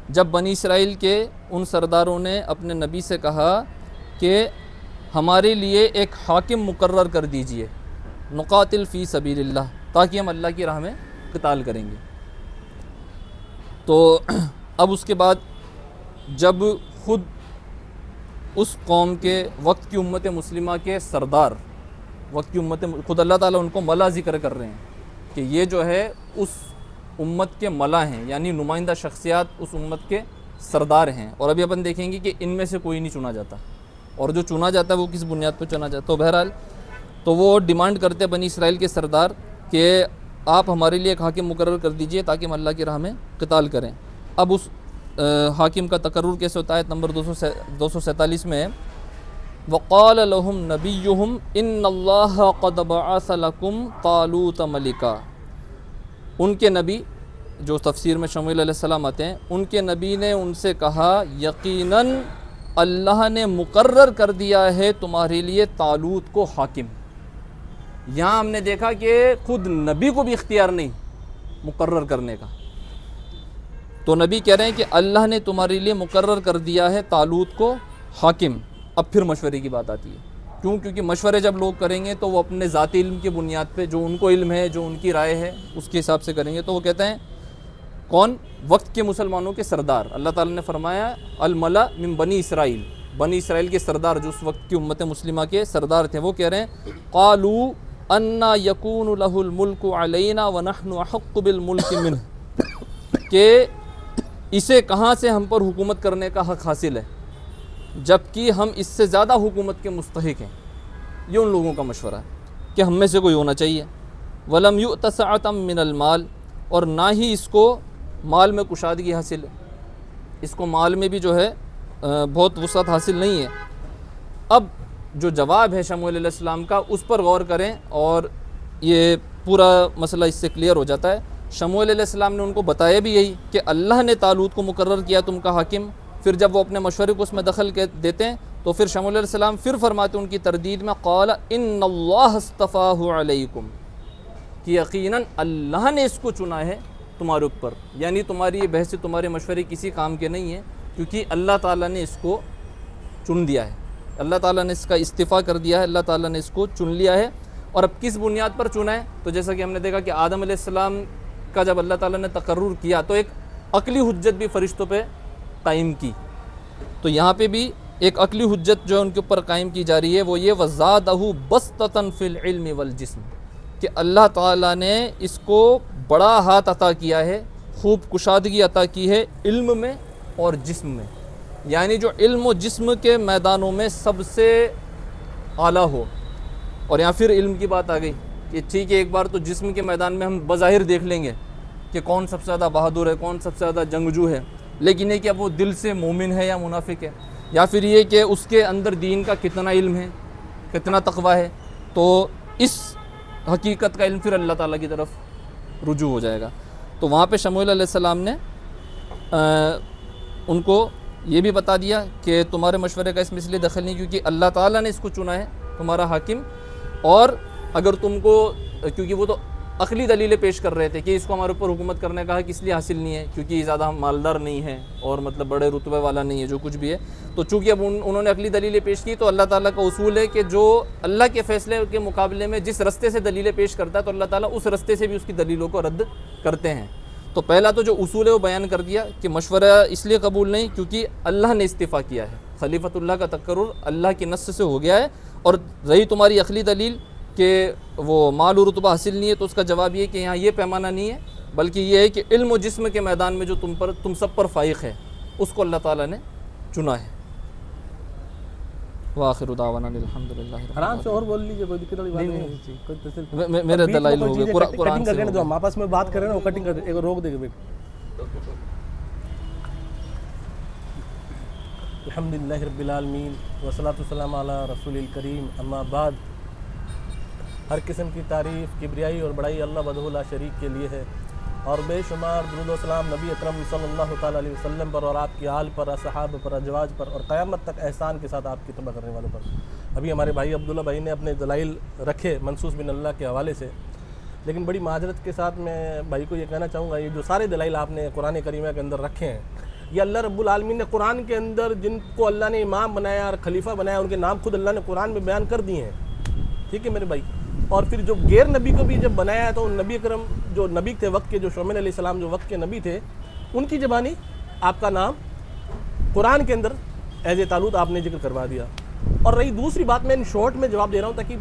جب بنی اسرائیل کے ان سرداروں نے اپنے نبی سے کہا کہ ہمارے لیے ایک حاکم مقرر کر دیجئے نقاتل فی سبیل اللہ، تاکہ ہم اللہ کی راہ میں قتال کریں گے۔ تو اب اس کے بعد جب خود اس قوم کے وقت کی امت مسلمہ کے سردار، وقت کی امت، خود اللہ تعالیٰ ان کو ملا ذکر کر رہے ہیں کہ یہ جو ہے اس امت کے ملا ہیں، یعنی نمائندہ شخصیات اس امت کے سردار ہیں، اور ابھی اپن دیکھیں گے کہ ان میں سے کوئی نہیں چنا جاتا، اور جو چنا جاتا ہے وہ کس بنیاد پہ چنا جاتا ہے۔ تو بہرحال تو وہ ڈیمانڈ کرتے بنی اسرائیل کے سردار کہ آپ ہمارے لیے ایک حاکم مقرر کر دیجئے تاکہ ہم اللہ کی راہ میں قتال کریں۔ اب اس حاکم کا تقرر کیسے ہوتا ہے؟ آیت نمبر 247 میں وقال لهم نبيهم ان اللہ قد بعث لكم طالوت ملکا، ان کے نبی جو تفسیر میں شموئیل علیہ السلام آتے ہیں، ان کے نبی نے ان سے کہا یقیناً اللہ نے مقرر کر دیا ہے تمہارے لیے طالوت کو حاکم۔ یہاں ہم نے دیکھا کہ خود نبی کو بھی اختیار نہیں مقرر کرنے کا، تو نبی کہہ رہے ہیں کہ اللہ نے تمہارے لیے مقرر کر دیا ہے طالوت کو حاکم۔ اب پھر مشورے کی بات آتی ہے، کیونکہ مشورے جب لوگ کریں گے تو وہ اپنے ذاتی علم کی بنیاد پہ، جو ان کو علم ہے، جو ان کی رائے ہے، اس کے حساب سے کریں گے۔ تو وہ کہتے ہیں کون؟ وقت کے مسلمانوں کے سردار۔ اللہ تعالیٰ نے فرمایا الملا من بنی اسرائیل، بنی اسرائیل کے سردار جو اس وقت کی امت مسلمہ کے سردار تھے، وہ کہہ رہے ہیں قالوا انا یکون لہ الملک علینا ونحن احق بالملک منہ، کہ اسے کہاں سے ہم پر حکومت کرنے کا حق حاصل ہے جبکہ ہم اس سے زیادہ حکومت کے مستحق ہیں۔ یہ ان لوگوں کا مشورہ ہے کہ ہم میں سے کوئی ہونا چاہیے۔ وَلَمْ يُؤْتَ سَعَةً مِّنَ الْمَالِ، اور نہ ہی اس کو مال میں کشادگی حاصل ہے، اس کو مال میں بھی جو ہے بہت وسعت حاصل نہیں ہے۔ اب جو جواب ہے شموئیل علیہ السلام کا اس پر غور کریں اور یہ پورا مسئلہ اس سے کلیئر ہو جاتا ہے۔ شموئیل علیہ السلام نے ان کو بتایا بھی یہی کہ اللہ نے طالوت کو مقرر کیا تم کا حاکم، پھر جب وہ اپنے مشورے کو اس میں دخل دیتے ہیں تو پھر شموئیل علیہ السلام پھر فرماتے ہیں ان کی تردید میں قال ان اللہ اصطفاہ علیکم، کہ یقیناً اللہ نے اس کو چنا ہے تمہارے اوپر، یعنی تمہاری یہ بحث تمہارے مشورے کسی کام کے نہیں ہیں، کیونکہ اللہ تعالیٰ نے اس کو چن دیا ہے، اللہ تعالیٰ نے اس کا استفاء کر دیا ہے، اللہ تعالیٰ نے اس کو چن لیا ہے۔ اور اب کس بنیاد پر چنا ہے؟ تو جیسا کہ ہم نے دیکھا کہ آدم علیہ السلام کا جب اللہ تعالیٰ نے تقرر کیا تو ایک عقلی حجت بھی فرشتوں پہ قائم کی، تو یہاں پہ بھی ایک عقلی حجت جو ان کے اوپر قائم کی جا رہی ہے وہ یہ وَزَادَهُ بَسْطَةً فِي الْعِلْمِ وَالْجِسْمِ، کہ اللہ تعالیٰ نے اس کو بڑا ہاتھ عطا کیا ہے، خوب کشادگی عطا کی ہے علم میں اور جسم میں، یعنی جو علم و جسم کے میدانوں میں سب سے اعلیٰ ہو۔ اور یہاں پھر علم کی بات آ گئی کہ ٹھیک ہے ایک بار تو جسم کے میدان میں ہم بظاہر دیکھ لیں گے کہ کون سب سے زیادہ بہادر ہے، کون سب سے زیادہ جنگجو ہے، لیکن یہ کہ اب وہ دل سے مومن ہے یا منافق ہے، یا پھر یہ کہ اس کے اندر دین کا کتنا علم ہے، کتنا تقویٰ ہے، تو اس حقیقت کا علم پھر اللہ تعالیٰ کی طرف رجوع ہو جائے گا۔ تو وہاں پہ شموئیل علیہ السلام نے ان کو یہ بھی بتا دیا کہ تمہارے مشورے کا اس میں اس لیے دخل نہیں کیونکہ اللہ تعالیٰ نے اس کو چنا ہے تمہارا حاکم، اور اگر تم کو، کیونکہ وہ تو عقلی دلیلیں پیش کر رہے تھے کہ اس کو ہمارے اوپر حکومت کرنے کا حق اس لیے حاصل نہیں ہے کیونکہ زیادہ مالدار نہیں ہے اور مطلب بڑے رتبے والا نہیں ہے جو کچھ بھی ہے، تو چونکہ اب انہوں نے عقلی دلیلیں پیش کی تو اللہ تعالیٰ کا اصول ہے کہ جو اللہ کے فیصلے کے مقابلے میں جس رستے سے دلیلیں پیش کرتا ہے تو اللہ تعالیٰ اس رستے سے بھی اس کی دلیلوں کو رد کرتے ہیں۔ تو پہلا تو جو اصول ہے وہ بیان کر دیا کہ مشورہ اس لیے قبول نہیں کیونکہ اللہ نے استفاء کیا ہے، خلیفۃ اللہ کا تقرر اللہ کی نص سے ہو گیا ہے، اور رہی تمہاری عقلی دلیل کہ وہ مال و رتبہ حاصل نہیں ہے تو اس کا جواب یہ کہ یہاں یہ پیمانہ نہیں ہے، بلکہ یہ ہے کہ علم و جسم کے میدان میں جو تم سب پر فائق ہے اس کو اللہ تعالیٰ نے چنا ہے۔ وآخر دعوانا الحمدللہ۔ آرام سے اور بول لیجیے، کوئی دقت والی بات نہیں ہے، میرے دلائل ہو گئے، قرآن سے کر دو، ہم آپس میں بات کر رہے ہیں وہ کٹنگ کر ایک روک دے گا۔ الحمدللہ رب العالمین والصلاۃ والسلام علی رسول الکریم، اما بعد۔ ہر قسم کی تعریف، کبریائی اور بڑائی اللہ وحدہ لا شریک کے لیے ہے، اور بے شمار درود و سلام نبی اکرم صلی اللہ تعالیٰ علیہ وسلم پر اور آپ کی آل پر، اصحاب پر، ازواج پر، اور قیامت تک احسان کے ساتھ آپ کی تبع کرنے والوں پر۔ ابھی ہمارے بھائی عبداللہ بھائی نے اپنے دلائل رکھے منصوص بن اللہ کے حوالے سے، لیکن بڑی معذرت کے ساتھ میں بھائی کو یہ کہنا چاہوں گا، یہ جو سارے دلائل آپ نے قرآن کریمہ کے اندر رکھے ہیں، یہ اللہ رب العالمین نے قرآن کے اندر جن کو اللہ نے امام بنایا اور خلیفہ بنایا ان کے نام خود اللہ نے قرآن میں بیان کر دیے ہیں، ٹھیک ہے میرے بھائی۔ اور پھر جو غیر نبی کو بھی جب بنایا ہے تو نبی اکرم جو نبی تھے وقت کے، جو شعیب علیہ السلام جو وقت کے نبی تھے، ان کی زبانی آپ کا نام قرآن کے اندر ایز اے طالوت آپ نے ذکر کروا دیا۔ اور رہی دوسری بات، میں ان شارٹ میں جواب دے رہا ہوں تاکہ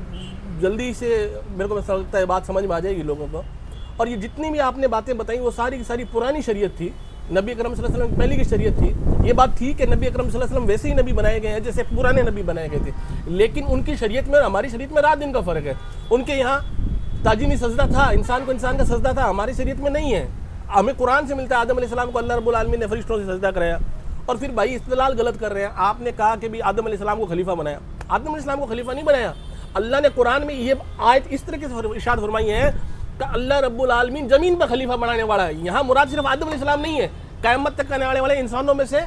جلدی سے میرے کو لگتا ہے بات سمجھ میں آ جائے گی لوگوں کو۔ اور یہ جتنی بھی آپ نے باتیں بتائیں وہ ساری کی ساری پرانی شریعت تھی، نبی اکرم صلی اللہ علیہ وسلم کی پہلے کی شریعت تھی۔ یہ بات تھی کہ نبی اکرم صلی اللہ علیہ وسلم ویسے ہی نبی بنائے گئے ہیں جیسے پرانے نبی بنائے گئے تھے، لیکن ان کی شریعت میں اور ہماری شریعت میں رات دن کا فرق ہے۔ ان کے یہاں تاجینی سجدہ تھا، انسان کو انسان کا سجدہ تھا، ہماری شریعت میں نہیں ہے۔ ہمیں قرآن سے ملتا ہے آدم علیہ السلام کو اللہ رب العالمین نے فرشتوں سے سجدہ کرایا۔ اور پھر بھائی استدلال غلط کر رہے ہیں، آپ نے کہا کہ بھی آدم علیہ السلام کو خلیفہ بنایا، آدم علیہ السلام کو خلیفہ نہیں بنایا۔ اللہ نے قرآن میں یہ آیت اس طریقے سے ارشاد فرمائی ہے کہ اللہ رب العالمین زمین پر خلیفہ بنانے والا ہے۔ یہاں مراد صرف آدم علیہ السلام نہیں ہے، قیامت تک آنے والے انسانوں میں سے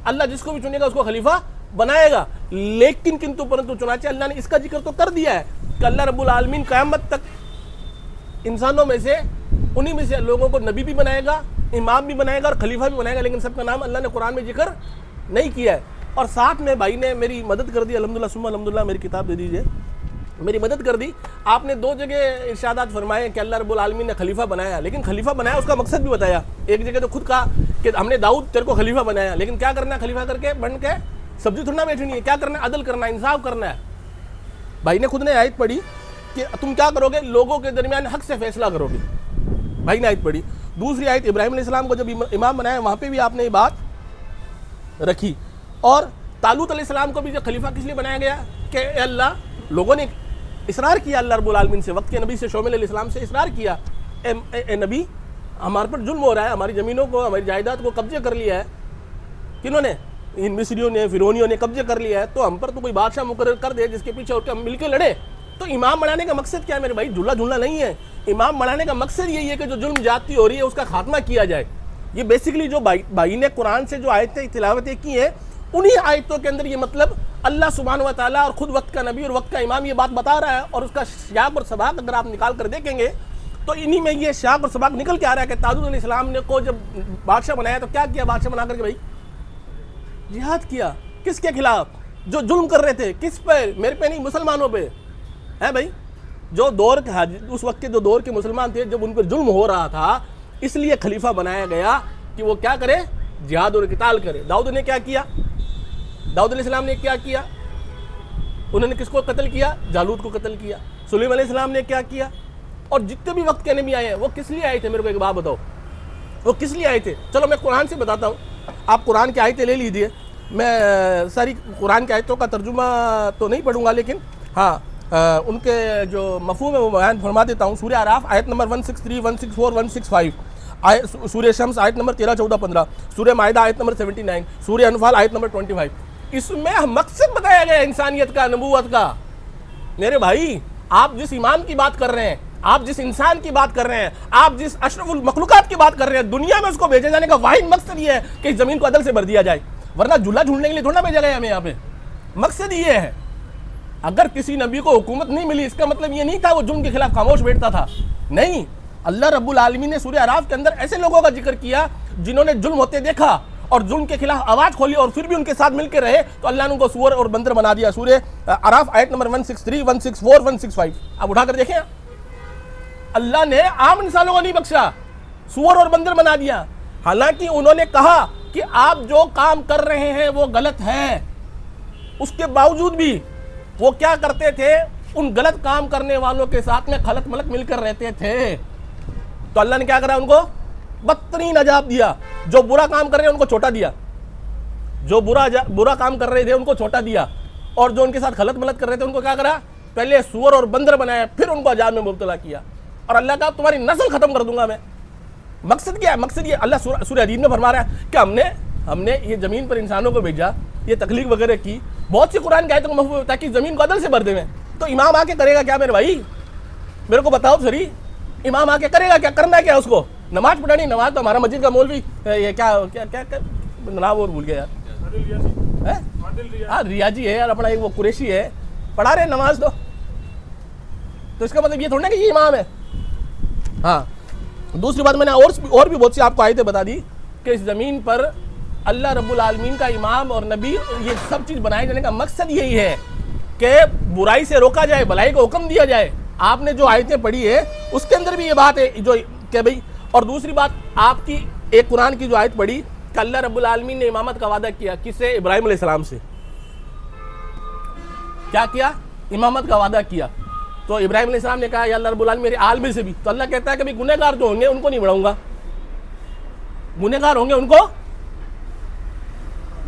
اللہ جس کو بھی چنے گا اس کو خلیفہ بنائے گا۔ لیکن کنتو پرنتو چنانچہ اللہ نے اس کا ذکر تو کر دیا ہے کہ اللہ رب العالمین قیامت تک انسانوں میں سے انہی میں سے لوگوں کو نبی بھی بنائے گا، امام بھی بنائے گا اور خلیفہ بھی بنائے گا، لیکن سب کا نام اللہ نے قرآن میں ذکر نہیں کیا ہے۔ اور ساتھ میں بھائی نے میری مدد کر دی، الحمدللہ ثم الحمدللہ، میری کتاب دے دیجئے، میری مدد کر دی۔ آپ نے دو جگہ ارشادات فرمائے کہ اللہ رب العالمین نے خلیفہ بنایا، لیکن خلیفہ بنایا اس کا مقصد بھی بتایا۔ ایک جگہ تو خود کہا کہ ہم نے داؤد تیرے کو خلیفہ بنایا، لیکن کیا کرنا ہے خلیفہ کر کے بن کے سبزی تھوڑنا بیٹھنی ہے، کیا کرنا ہے عدل کرنا ہے، انصاف کرنا ہے۔ بھائی نے خود نے آیت پڑھی کہ تم کیا کرو گے، لوگوں کے درمیان حق سے فیصلہ کرو گے، بھائی نے آیت پڑھی۔ دوسری آیت ابراہیم علیہ السلام کو جب امام بنایا وہاں پہ بھی آپ نے یہ بات رکھی۔ اور طالوت علیہ السلام کو بھی جو خلیفہ کس لیے بنایا گیا کہ اے اللہ، لوگوں نے اصرار کیا اللہ رب العالمین سے، وقت کے نبی سے، شعیب علیہ السلام سے اصرار کیا، اے نبی ہمارے پر ظلم ہو رہا ہے، ہماری زمینوں کو، ہماری جائیداد کو قبضے کر لیا ہے، کنہوں نے؟ ان مصریوں نے فرعونیوں نے قبضے کر لیا ہے، تو ہم پر تو کوئی بادشاہ مقرر کر دے جس کے پیچھے اٹھ کے ہم مل کے لڑیں۔ تو امام بنانے کا مقصد کیا ہے میرے بھائی؟ جھولا نہیں ہے۔ امام بنانے کا مقصد یہی ہے کہ جو ظلم زیادتی ہو رہی ہے اس کا خاتمہ کیا جائے۔ یہ بیسیکلی جو بھائی نے قرآن سے جو آیتیں تلاوتیں کی ہیں، انہی آیتوں کے اندر یہ مطلب اللہ سبحانہ و تعالیٰ اور خود وقت کا نبی اور وقت کا امام یہ بات بتا رہا ہے، اور اس کا سیاق اور سباق اگر آپ نکال کر دیکھیں گے تو انہی میں یہ سیاق اور سباق نکل کے آ رہا ہے کہ طالوت علیہ السلام نے کو جب بادشاہ بنایا تو کیا کیا بادشاہ بنا کر کے بھائی؟ جہاد کیا۔ کس کے خلاف؟ جو ظلم کر رہے تھے۔ کس پہ؟ میرے پہ نہیں، مسلمانوں پہ ہے بھائی۔ جو دور کے اس وقت کے جو دور کے مسلمان تھے، جب ان پر ظلم ہو رہا تھا، اس لیے خلیفہ بنایا گیا کہ وہ کیا کرے؟ جہاد اور قتال کرے۔ داؤد نے کیا کیا؟ داؤد علیہ السلام نے کیا کیا؟ انہوں نے کس کو قتل کیا؟ جالوت کو قتل کیا۔ سلیمان علیہ السلام نے کیا کیا؟ اور جتنے بھی وقت کے نبی آئے ہیں وہ کس لیے آئے تھے؟ میرے کو ایک بات بتاؤ، وہ کس لیے آئے تھے؟ چلو میں قرآن سے بتاتا ہوں، آپ قرآن کی آیتیں لے لیجیے۔ میں ساری قرآن کی آیتوں کا ترجمہ تو نہیں پڑھوں گا، لیکن ہاں ان کے جو مفہوم ہے وہ بیان فرما دیتا ہوں۔ سورہ اعراف آیت نمبر 163 164 165، سورہ شمس آیت نمبر 13 14 15، سورہ مائدہ آیت نمبر 79، سورہ انفال آیت نمبر 25۔ اس میں مقصد بتایا گیا انسانیت کا، نبوت کا۔ میرے بھائی آپ جس امام کی بات کر رہے ہیں، آپ جس انسان کی بات کر رہے ہیں، آپ جس اشرف المخلوقات کی بات کر رہے ہیں، دنیا میں اس کو بھیجے جانے کا واحد مقصد یہ ہے کہ اس زمین کو عدل سے بھر دیا جائے، ورنہ جھولا جھولنے کے لیے تھوڑا بھیجا گیا ہمیں یہاں پہ۔ مقصد یہ ہے، اگر کسی نبی کو حکومت نہیں ملی اس کا مطلب یہ نہیں تھا وہ ظلم کے خلاف خاموش بیٹھتا تھا، نہیں۔ اللہ رب العالمین نے سورہ اعراف کے اندر ایسے لوگوں کا ذکر کیا جنہوں نے ظلم ہوتے دیکھا اور ظلم کے خلاف آواز کھولی اور پھر بھی ان کے ساتھ مل کے رہے، تو اللہ نے ان کو سور اور بندر بنا دیا۔ سورہ اعراف آیت نمبر 163 164 165، آپ اٹھا کر دیکھیں، اللہ نے عام انسانوں کو نہیں بخشا، سور اور بندر بنا دیا۔ حالانکہ انہوں نے کہا کہ آپ جو کام کر رہے ہیں وہ غلط ہے، اس کے باوجود بھی وہ کیا کرتے تھے؟ ان غلط کام کرنے والوں کے ساتھ میں خلط ملط مل کر رہتے تھے۔ تو اللہ نے کیا کرا؟ ان کو بدترین عذاب دیا۔ جو برا کام کر رہے ہیں ان کو چھوٹا دیا، جو برا کام کر رہے تھے ان کو چھوٹا دیا، اور جو ان کے ساتھ خلط ملط کر رہے تھے ان کو کیا کرا؟ پہلے سور اور بندر بنایا، پھر ان کو عذاب میں مبتلا کیا، اور اللہ کہا تمہاری نسل ختم کر دوں گا میں۔ مقصد کیا ہے؟ مقصد یہ اللہ سورہ حدید میں فرما رہا ہے کہ ہم نے یہ زمین پر انسانوں کو بھیجا، یہ تخلیق وغیرہ کی، بہت سی قرآن کی آیتوں کو مفہوم تاکہ زمین کو عدل سے بھر دے میں۔ تو امام آ کے کرے گا کیا میرے بھائی؟ میرے کو بتاؤ سری، امام آ کے کرے گا کیا؟ کرنا کیا اس کو؟ نماز پڑھانی۔ نماز تو ہمارا مسجد کا مولوی یہ کیا نام اور بھول گیا یار، ہاں ریاضی ہے یار اپنا، ایک وہ قریشی ہے، پڑھا رہے نماز تو اس کا مطلب یہ تھوڑا کہ یہ امام ہے۔ ہاں دوسری بات میں نے اور بھی بہت سی آپ کو آیتیں بتا دی کہ اس زمین پر اللہ رب العالمین کا امام اور نبی یہ سب چیز بنائے جانے کا مقصد یہی ہے کہ برائی سے روکا جائے، بھلائی کو حکم دیا جائے۔ آپ نے جو آیتیں پڑھی ہے اس کے اندر بھی یہ بات ہے جو کہ بھائی، اور دوسری بات آپ کی ایک قرآن کی جو آیت پڑھی کہ اللہ رب العالمین نے امامت کا وعدہ کیا، کس سے؟ ابراہیم علیہ السلام سے۔ کیا کیا؟ امامت کا وعدہ کیا۔ تو ابراہیم علیہ السلام نے کہا یا اللہ رب العالمین میرے آل میں سے بھی، تو اللہ کہتا ہے کہ گنہ گار جو ہوں گے ان کو نہیں بڑھاؤں گا، گنہ گار ہوں گے ان کو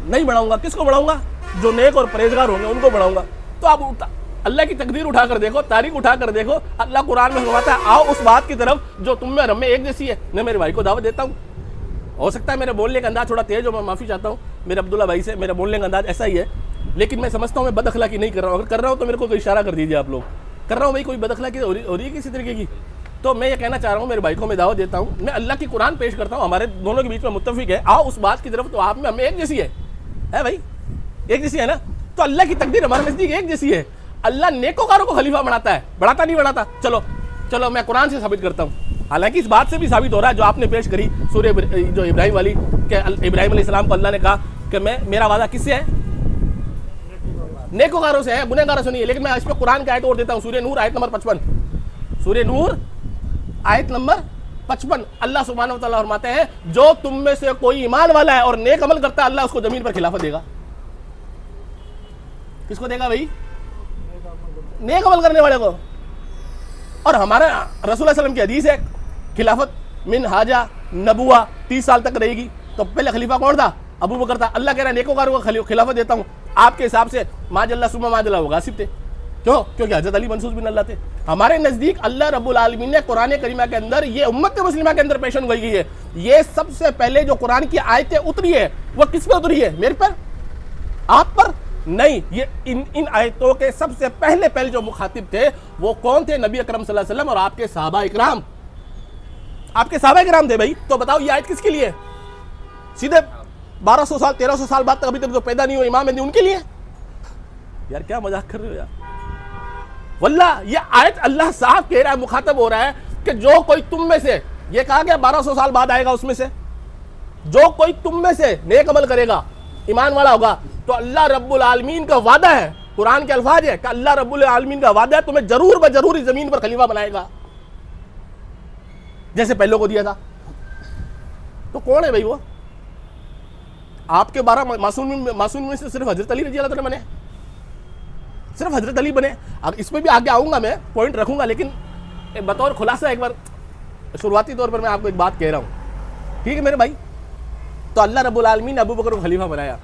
نہیں بڑھاؤں گا۔ کس کو بڑھاؤں گا؟ جو نیک اور پرہیزگار ہوں گے ان کو بڑھاؤں گا۔ تو آپ اللہ کی تقدیر اٹھا کر دیکھو، تاریخ اٹھا کر دیکھو، اللہ قرآن میں فرماتا ہے آؤ اس بات کی طرف جو تم میں اور ہم میں ایک جیسی ہے۔ میں میرے بھائی کو دعوت دیتا ہوں، ہو سکتا ہے میرے بولنے کا انداز تھوڑا تیز ہو، میں معافی چاہتا ہوں میرے عبداللہ بھائی سے، میرا بولنے کا انداز ایسا ہی ہے، لیکن میں سمجھتا ہوں میں بد اخلاقی نہیں کر رہا ہوں، اگر کر رہا ہوں تو میرے کو کوئی اشارہ کر دیجیے آپ لوگ، کر رہا ہوں بھائی کوئی بد اخلاقی ہو رہی ہے کسی طریقے کی، تو میں یہ کہنا چاہ رہا ہوں میرے بھائی کو میں دعوت دیتا ہوں، میں اللہ کی قرآن پیش کرتا ہوں، ہمارے دونوں کے بیچ میں متفق ہے، آؤ اس بات کی طرف تو آپ میں ہمیں ایک جیسی ہے بھائی، ایک جیسی ہے نا۔ تو اللہ کی تقدیر ہمارے نزدیک ایک جیسی ہے، اللہ نیکوکاروں کو خلیفہ بناتا ہے، بڑھاتا نہیں بڑھاتا۔ چلو میں قرآن سے ثابت کرتا ہوں، حالانکہ اس بات سے بھی ثابت ہو رہا ہے جو آپ نے پیش کری سورہ جو ابراہیم والی، کہ ابراہیم علیہ السلام کو اللہ نے کہا کہ میرا وعدہ کس سے ہے؟ نیکوکاروں سے ہے، گنہگاروں سے نہیں ہے۔ لیکن میں اس پہ قرآن کی آیت اور دیتا ہوں، سورہ نور آیت نمبر 55، سورہ نور آیت نمبر 55، اللہ سبحانہ و تعالیٰ فرماتے ہیں جو تم میں سے کوئی ایمان والا ہے اور نیک عمل کرتا ہے اللہ اس کو زمین پر خلافت دے گا۔ کس کو دے گا بھائی؟ نیک عمل کرنے والے کو۔ اور ہمارا رسول اللہ صلی اللہ علیہ وسلم کی حدیث ہے خلافت من حاجہ نبوہ 30 سال تک رہے گی، تو پہلے خلیفہ کون تھا؟ ابو بکر تھا۔ اللہ کہہ رہا ہے نیکوکاروں کو خلافت دیتا ہوں، آپ کے حساب سے ماج اللہ ثم ماج اللہ وہ غاصب تھے، کیوں؟ کیونکہ حضرت علی منصوص بن اللہ تھے۔ ہمارے نزدیک اللہ رب العالمین نے قرآن کریمہ کے اندر یہ امت مسلمہ کے اندر پیشن گوئی ہے، یہ سب سے پہلے جو قرآن کی آیتیں اتری ہے وہ کس پہ اتری ہے؟ میرے پر، آپ پر نہیں. یہ ان آیتوں کے سب سے پہلے جو مخاطب تھے وہ کون تھے؟ نبی اکرم صلی اللہ علیہ وسلم اور آپ کے صحابہ اکرام. آپ کے صحابہ اکرام تھے بھائی. تو بتاؤ یہ آیت کس کے لیے؟ سیدھے 1200 سال 1300 سال بعد تک ابھی تک جو پیدا نہیں ہوئے امام مہدی ان کے لیے. یار کیا مذاق کر رہے ہو یار. واللہ یہ آیت اللہ صاحب کہہ رہا ہے, مخاطب ہو رہا ہے کہ جو کوئی تم میں سے, یہ کہا گیا 1200 سال بعد آئے گا, اس میں سے جو کوئی تم میں سے نیک عمل کرے گا, ایمان والا ہوگا, تو اللہ رب العالمین کا وعدہ ہے, قرآن کے الفاظ ہے کہ اللہ رب العالمین کا وعدہ ہے تمہیں ضرور بضرور زمین پر خلیفہ بنائے گا جیسے پہلوں کو دیا تھا. تو کون ہے بھائی وہ؟ آپ کے 12 معصوم میں سے صرف حضرت علی رضی اللہ عنہ بنے, صرف حضرت علی بنے. اس میں بھی آگے آؤں گا, میں پوائنٹ رکھوں گا, لیکن بطور خلاصہ ایک بار شروعاتی طور پر میں آپ کو ایک بات کہہ رہا ہوں, ٹھیک ہے میرے بھائی. تو اللہ رب العالمین نے ابو بکر کو خلیفہ بنایا.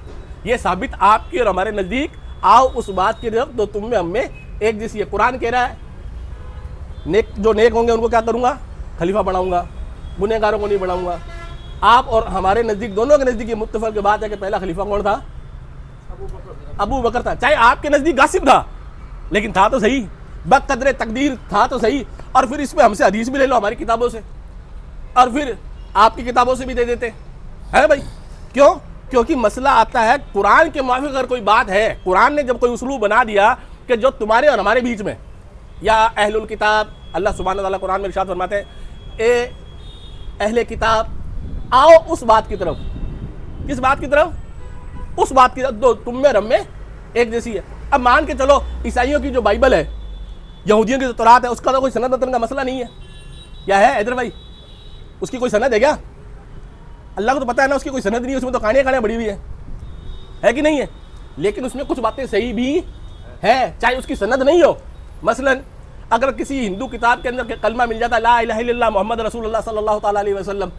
یہ ثابت آپ کی اور ہمارے نزدیک آؤ اس بات کی طرف تو تم میں ہم میں ایک جیسی ہے. قرآن کہہ رہا ہے جو نیک ہوں گے ان کو کیا کروں گا؟ خلیفہ بناؤں گا, گنہگاروں کو نہیں بناؤں گا. آپ اور ہمارے نزدیک, دونوں کے نزدیک یہ متفق بات ہے کہ پہلا خلیفہ کون تھا؟ ابو بکر تھا. چاہے آپ کے نزدیک غاصب تھا, لیکن تھا تو صحیح, بقدر تقدیر تھا تو صحیح. اور پھر اس میں ہم سے حدیث بھی لے لو ہماری کتابوں سے, اور پھر آپ کی کتابوں سے بھی دے دیتے ہے بھائی. کیوں؟ کیونکہ مسئلہ آتا ہے قرآن کے موافق اگر کوئی بات ہے, قرآن نے جب کوئی اسلوب بنا دیا کہ جو تمہارے اور ہمارے بیچ میں, یا اہل الکتاب, اللہ سبحانہ وتعالیٰ قرآن میں ارشاد فرماتے ہیں اے اہل کتاب آؤ اس بات کی طرف. کس بات کی طرف؟ اس بات کی طرف جو تم میں رم میں ایک جیسی ہے. اب مان کے چلو عیسائیوں کی جو بائبل ہے, یہودیوں کی جو تورات ہے, اس کا تو کوئی سند وطن کا مسئلہ نہیں ہے, یا ہے حیدر بھائی؟ اس کی کوئی سند ہے کیا؟ اللہ کو تو پتہ ہے نا اس کی کوئی سند نہیں ہے, اس میں تو کہانیاں بڑی ہوئی ہے کہ نہیں ہے. لیکن اس میں کچھ باتیں صحیح بھی ہے, چاہے اس کی سند نہیں ہو. مثلا اگر کسی ہندو کتاب کے اندر کلمہ مل جاتا لا الہ الا اللہ محمد رسول اللہ صلی اللہ تعالیٰ علیہ وسلم,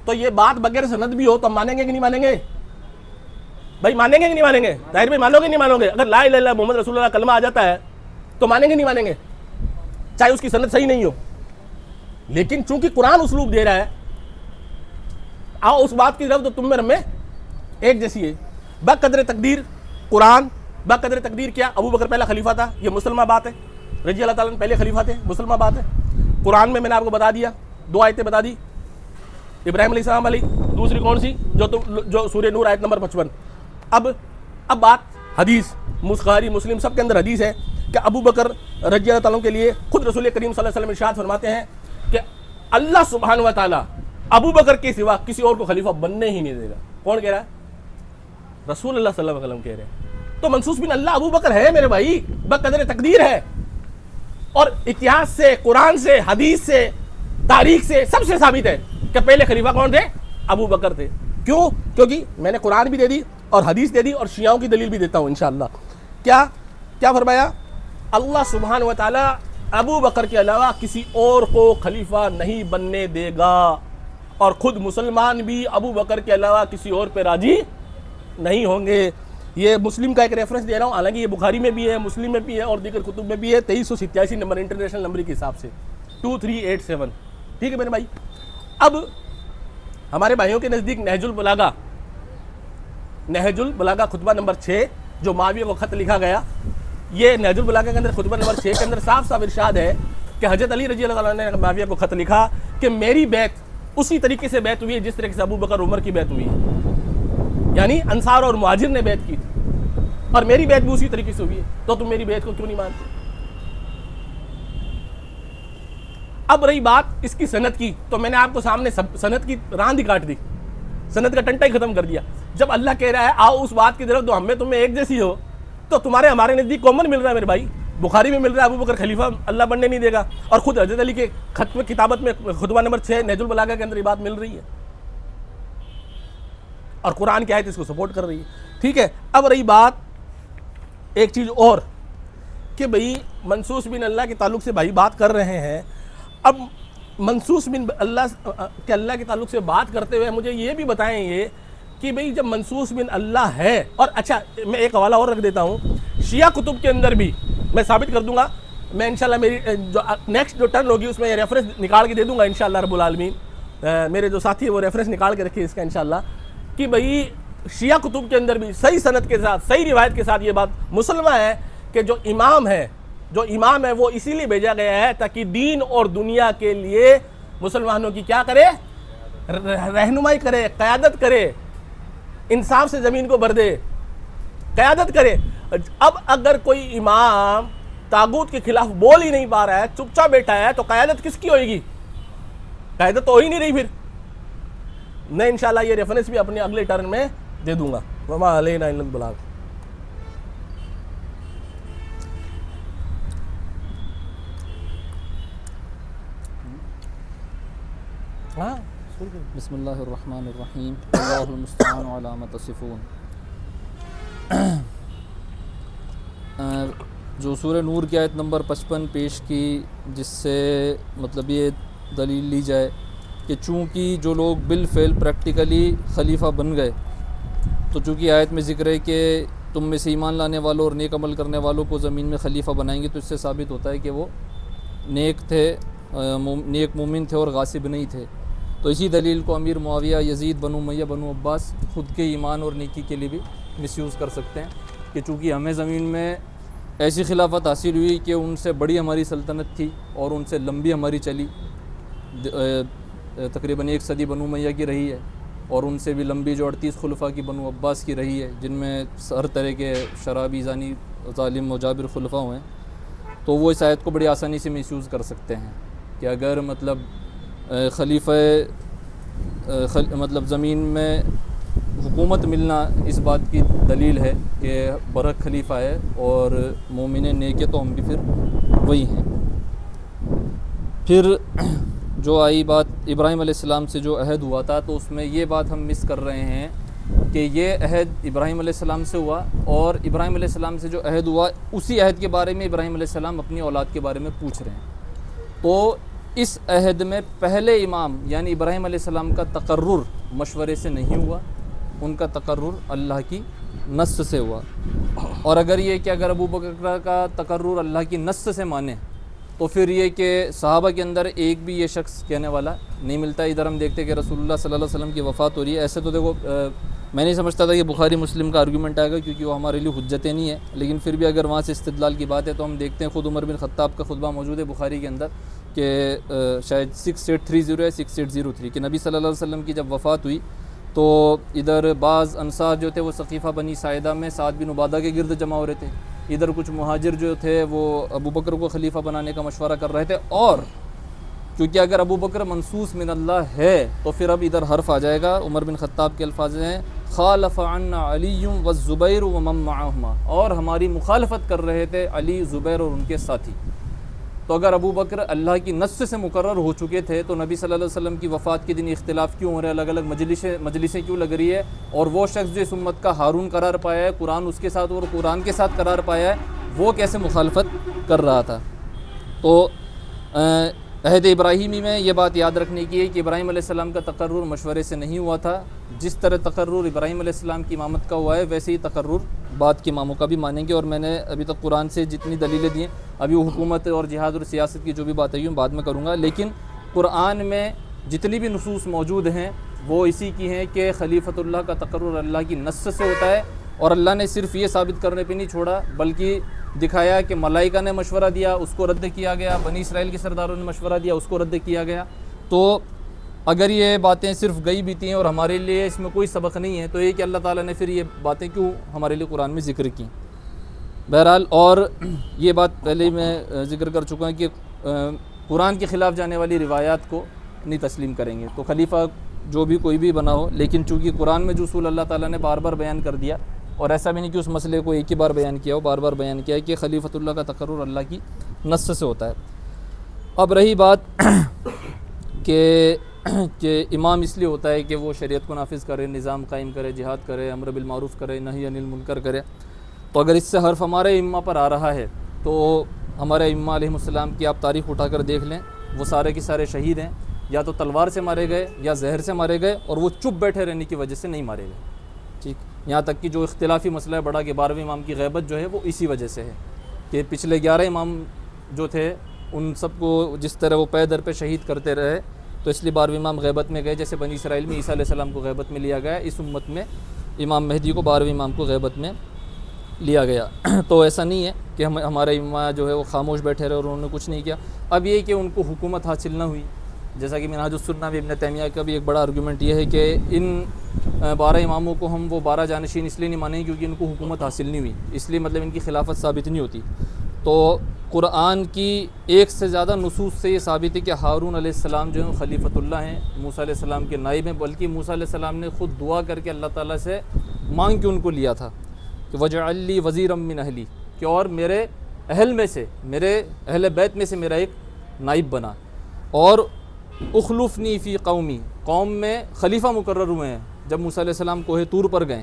تو یہ بات بغیر سند بھی ہو تو ہم مانیں گے کہ نہیں مانیں گے؟ بھائی مانیں گے کہ نہیں مانیں گے؟ ظاہر بھائی مانو گے نہیں مانو گے؟ اگر لا الہ الا اللہ محمد رسول اللہ کلمہ آ جاتا ہے تو مانیں گے نہیں مانیں گے؟ چاہے اس کی سند صحیح نہیں ہو. لیکن چونکہ قرآن اسلوب دے رہا ہے آؤ اس بات کی طرف تو تم میں رم میں ایک جیسی ہے. بقدر تقدیر قرآن, بقدر تقدیر کیا؟ ابو بکر پہلا خلیفہ تھا, یہ مسلمہ بات ہے. رضی اللہ تعالیٰ پہلے خلیفہ تھے, مسلمہ بات ہے. قرآن میں نے آپ کو بتا دیا, 2 آیتیں بتا دی, ابراہیم علیہ السلام علیہ, دوسری کون سی جو سورہ نور آیت نمبر 55. اب بات حدیث, بخاری مسلم سب کے اندر حدیث ہے کہ ابو بکر رضی اللہ تعالیٰ کے لیے خود رسول کریم صلی اللہ علیہ وسلم ارشاد فرماتے ہیں کہ اللہ سبحانہ و تعالیٰ ابو بکر کے سوا کسی اور کو خلیفہ بننے ہی نہیں دے گا. کون کہہ رہا ہے؟ رسول اللہ صلی اللہ علیہ وسلم کہہ رہے ہیں. تو منصوص بن اللہ ابو بکر ہے میرے بھائی, بقدر تقدیر ہے. اور اتہاس سے, قرآن سے, حدیث سے, تاریخ سے سب سے ثابت ہے کہ پہلے خلیفہ کون تھے؟ ابو بکر تھے. کیوں؟ کیونکہ میں نے قرآن بھی دے دی اور حدیث دے دی اور شیعوں کی دلیل بھی دیتا ہوں انشاءاللہ. کیا فرمایا؟ اللہ سبحانہ و تعالیٰ ابو بکر کے علاوہ کسی اور کو خلیفہ نہیں بننے دے گا, اور خود مسلمان بھی ابو بکر کے علاوہ کسی اور پہ راضی نہیں ہوں گے. یہ مسلم کا ایک ریفرنس دے رہا ہوں, حالانکہ یہ بخاری میں بھی ہے, مسلم میں بھی ہے, اور دیگر کتب میں بھی ہے. 2387 نمبر انٹرنیشنل نمبر کے حساب سے 2387. ٹھیک ہے میرے بھائی. اب ہمارے بھائیوں کے نزدیک نہج البلاغہ خطبہ نمبر 6 جو معاویہ کو خط لکھا گیا, یہ نہج البلاغہ کے اندر خطبہ نمبر 6 کے اندر صاف ارشاد ہے کہ حضرت علی رضی اللہ عنہ نے معاویہ کو خط لکھا کہ میری بیعت اسی طریقے سے بیعت ہوئی ہے جس طریقے سے ابو بکر عمر کی بیعت ہوئی ہے, یعنی انصار اور مہاجر نے بیعت کی تھی, اور میری بیعت بھی اسی طریقے سے ہوئی ہے. تو تم میری بیعت کو کیوں نہیں مانتے؟ اب رہی بات اس کی سند کی, تو میں نے آپ کو سامنے سند کی راند ہی کاٹ دی, سند کا ٹنٹا ہی ختم کر دیا. جب اللہ کہہ رہا ہے آؤ اس بات کی طرف تو ہم میں تمہیں ایک جیسی ہو, تو تمہارے ہمارے نزدیک کامن مل رہا ہے میرے بھائی. بخاری میں مل رہا ہے ابو بکر خلیفہ اللہ بننے نہیں دے گا, اور خود حضرت علی کے خط میں کتابت میں خطبہ نمبر 6 نہج البلاغہ کے اندر یہ بات مل رہی ہے, اور قرآن کی آیت اس کو سپورٹ کر رہی ہے. ٹھیک ہے. اب رہی بات ایک چیز اور کہ بھئی منصوص بن اللہ کے تعلق سے بھائی بات کر رہے ہیں. اب منصوص بن اللہ کے اللہ کے تعلق سے بات کرتے ہوئے مجھے یہ بھی بتائیں یہ کہ بھئی جب منصوص بن اللہ ہے, اور اچھا میں ایک حوالہ اور رکھ دیتا ہوں, شیعہ کتب کے اندر بھی میں ثابت کر دوں گا, میں انشاءاللہ میری جو نیکسٹ جو ٹرن ہوگی اس میں یہ ریفرنس نکال کے دے دوں گا انشاءاللہ رب العالمین. میرے جو ساتھی ہیں وہ ریفرنس نکال کے رکھیے اس کا انشاءاللہ, کہ بھئی شیعہ کتب کے اندر بھی صحیح سند کے ساتھ صحیح روایت کے ساتھ یہ بات مسلمہ ہے کہ جو امام ہے وہ اسی لیے بھیجا گیا ہے تاکہ دین اور دنیا کے لیے مسلمانوں کی کیا کرے، رہنمائی کرے، قیادت کرے، انصاف سے زمین کو بھر دے، قیادت کرے۔ اب اگر کوئی امام طاغوت کے خلاف بول ہی نہیں پا رہا ہے، چپ چاپ بیٹھا ہے، تو قیادت کس کی ہوئے گی؟ قیادت تو ہو ہی نہیں رہی پھر۔ میں انشاءاللہ یہ ریفرنس بھی اپنے اگلے ٹرن میں دے دوں گا۔ وما علینا الا البلاغ۔ ہاں بسم اللہ الرحمن الرحیم، اللہ المستعان علی ما تصفون۔ جو سورہ نور کی آیت نمبر 55 پیش کی، جس سے مطلب یہ دلیل لی جائے کہ چونکہ جو لوگ بالفعل پریکٹیکلی خلیفہ بن گئے، تو چونکہ آیت میں ذکر ہے کہ تم میں سے ایمان لانے والوں اور نیک عمل کرنے والوں کو زمین میں خلیفہ بنائیں گے، تو اس سے ثابت ہوتا ہے کہ وہ نیک تھے، نیک مومن تھے اور غاصب نہیں تھے۔ تو اسی دلیل کو امیر معاویہ، یزید، بنو امیہ، بنو عباس خود کے ایمان اور نیکی کے لیے بھی مس یوز کر سکتے ہیں کہ چونکہ ہمیں زمین میں ایسی خلافت حاصل ہوئی کہ ان سے بڑی ہماری سلطنت تھی اور ان سے لمبی ہماری چلی، تقریباً 1 صدی بنو امیہ کی رہی ہے، اور ان سے بھی لمبی جو 38 خلفاء کی بنو عباس کی رہی ہے، جن میں ہر طرح کے شرابی، زانی، ظالم و جابر خلفاء ہوئے ہیں۔ تو وہ اس آیت کو بڑی آسانی سے مس یوز کر سکتے ہیں کہ اگر مطلب خلیفہ مطلب زمین میں حکومت ملنا اس بات کی دلیل ہے کہ برحق خلیفہ ہے اور مومن نیک ہے، تو ہم بھی پھر وہی ہیں۔ پھر جو آئی بات ابراہیم علیہ السلام سے جو عہد ہوا تھا، تو اس میں یہ بات ہم مس کر رہے ہیں کہ یہ عہد ابراہیم علیہ السلام سے ہوا، اور ابراہیم علیہ السلام سے جو عہد ہوا، اسی عہد کے بارے میں ابراہیم علیہ السلام اپنی اولاد کے بارے میں پوچھ رہے ہیں۔ تو اس عہد میں پہلے امام یعنی ابراہیم علیہ السلام کا تقرر مشورے سے نہیں ہوا، ان کا تقرر اللہ کی نص سے ہوا۔ اور اگر یہ کہ اگر ابو بکر کا تقرر اللہ کی نص سے مانے، تو پھر یہ کہ صحابہ کے اندر ایک بھی یہ شخص کہنے والا نہیں ملتا۔ ادھر ہم دیکھتے کہ رسول اللہ صلی اللہ علیہ وسلم کی وفات ہو رہی ہے۔ ایسے تو دیکھو میں نہیں سمجھتا تھا کہ بخاری مسلم کا آرگومنٹ آئے گا، کیونکہ وہ ہمارے لیے حجتیں نہیں ہے، لیکن پھر بھی اگر وہاں سے استدلال کی بات ہے تو ہم دیکھتے ہیں خود عمر بن خطاب کا خطبہ موجود ہے بخاری کے اندر کہ شاید 6830 ہے 6803 کہ نبی صلی اللہ علیہ وسلم کی جب وفات ہوئی تو ادھر بعض انصار جو تھے وہ ثقیفہ بنی ساعدہ میں سعد بن عبادہ کے گرد جمع ہو رہے تھے، ادھر کچھ مہاجر جو تھے وہ ابو بکر کو خلیفہ بنانے کا مشورہ کر رہے تھے، اور کیونکہ اگر ابو بکر منصوص من اللہ ہے تو پھر اب ادھر حرف آ جائے گا۔ عمر بن خطاب کے الفاظ ہیں خالف عنا علی والزبیر ومن معہما، اور ہماری مخالفت کر رہے تھے علی، زبیر اور ان کے ساتھی۔ تو اگر ابو بکر اللہ کی نص سے مقرر ہو چکے تھے تو نبی صلی اللہ علیہ وسلم کی وفات کے دن اختلاف کیوں ہو رہے ہیں، الگ الگ مجلسیں کیوں لگ رہی ہے؟ اور وہ شخص جو اس امت کا ہارون قرار پایا ہے، قرآن اس کے ساتھ اور قرآن کے ساتھ قرار پایا ہے، وہ کیسے مخالفت کر رہا تھا؟ تو عہد ابراہیمی میں یہ بات یاد رکھنے کی ہے کہ ابراہیم علیہ السلام کا تقرر مشورے سے نہیں ہوا تھا۔ جس طرح تقرر ابراہیم علیہ السلام کی امامت کا ہوا ہے، ویسے ہی تقرر بعد کے اماموں کا بھی مانیں گے۔ اور میں نے ابھی تک قرآن سے جتنی دلیلیں دی ہیں، ابھی وہ حکومت اور جہاد اور سیاست کی جو بھی باتیں ہوئی ہیں بعد میں کروں گا، لیکن قرآن میں جتنی بھی نصوص موجود ہیں وہ اسی کی ہیں کہ خلیفۃ اللہ کا تقرر اللہ کی نص سے ہوتا ہے، اور اللہ نے صرف یہ ثابت کرنے پہ نہیں چھوڑا بلکہ دکھایا کہ ملائکہ نے مشورہ دیا، اس کو رد کیا گیا، بنی اسرائیل کے سرداروں نے مشورہ دیا، اس کو رد کیا گیا۔ تو اگر یہ باتیں صرف گئی بیتی ہیں اور ہمارے لیے اس میں کوئی سبق نہیں ہے، تو یہ کہ اللہ تعالیٰ نے پھر یہ باتیں کیوں ہمارے لیے قرآن میں ذکر کی؟ بہرحال، اور یہ بات پہلے ہی میں ذکر کر چکا ہوں کہ قرآن کے خلاف جانے والی روایات کو نہیں تسلیم کریں گے۔ تو خلیفہ جو بھی کوئی بھی بنا ہو، لیکن چونکہ قرآن میں جو اصول اللہ تعالیٰ نے بار بار بیان کر دیا، اور ایسا بھی نہیں کہ اس مسئلے کو ایک ہی بار بیان کیا ہو، بار بار بیان کیا ہے کہ خلیفۃ اللہ کا تقرر اللہ کی نص سے ہوتا ہے۔ اب رہی بات کہ امام اس لیے ہوتا ہے کہ وہ شریعت کو نافذ کرے، نظام قائم کرے، جہاد کرے، امر بالمعروف کرے، نہی عن المنکر کرے۔ تو اگر اس سے حرف ہمارے ائمہ پر آ رہا ہے تو ہمارے ائمہ علیہ السلام کی آپ تاریخ اٹھا کر دیکھ لیں، وہ سارے کے سارے شہید ہیں، یا تو تلوار سے مارے گئے یا زہر سے مارے گئے، اور وہ چپ بیٹھے رہنے کی وجہ سے نہیں مارے گئے۔ ٹھیک، یہاں تک کہ جو اختلافی مسئلہ ہے بڑا کہ 12ویں امام کی غیبت جو ہے وہ اسی وجہ سے ہے کہ پچھلے 11 امام جو تھے ان سب کو جس طرح وہ پے در پہ شہید کرتے رہے، تو اس لیے 12ویں امام غیبت میں گئے، جیسے بنی اسرائیل میں عیسیٰ علیہ السلام کو غیبت میں لیا گیا، اس امت میں امام مہدی کو 12ویں امام کو غیبت میں لیا گیا۔ تو ایسا نہیں ہے کہ ہمارے امام جو ہے وہ خاموش بیٹھے رہے اور انہوں نے کچھ نہیں کیا۔ اب یہ کہ ان کو حکومت حاصل نہ ہوئی، جیسا کہ منہاج السنہ میں ابن تیمیہ کا بھی ایک بڑا آرگومنٹ یہ ہے کہ ان 12 اماموں کو ہم وہ 12 جانشین اس لیے نہیں مانیں کیونکہ ان کو حکومت حاصل نہیں ہوئی، اس لیے مطلب ان کی خلافت ثابت نہیں ہوتی۔ تو قرآن کی ایک سے زیادہ نصوص سے یہ ثابت ہے کہ ہارون علیہ السلام جو ہیں خلیفۃ اللہ ہیں، موسیٰ علیہ السلام کے نائب ہیں، بلکہ موسیٰ علیہ السلام نے خود دعا کر کے اللہ تعالیٰ سے مانگ کے ان کو لیا تھا کہ وجعل لی وزیرا من اہلی، کہ اور میرے اہل میں سے، میرے اہل بیت میں سے میرا ایک نائب بنا، اور اخلفنی فی قومی، قوم میں خلیفہ مقرر ہوئے ہیں جب موسیٰ علیہ السلام کوہ طور پر گئے،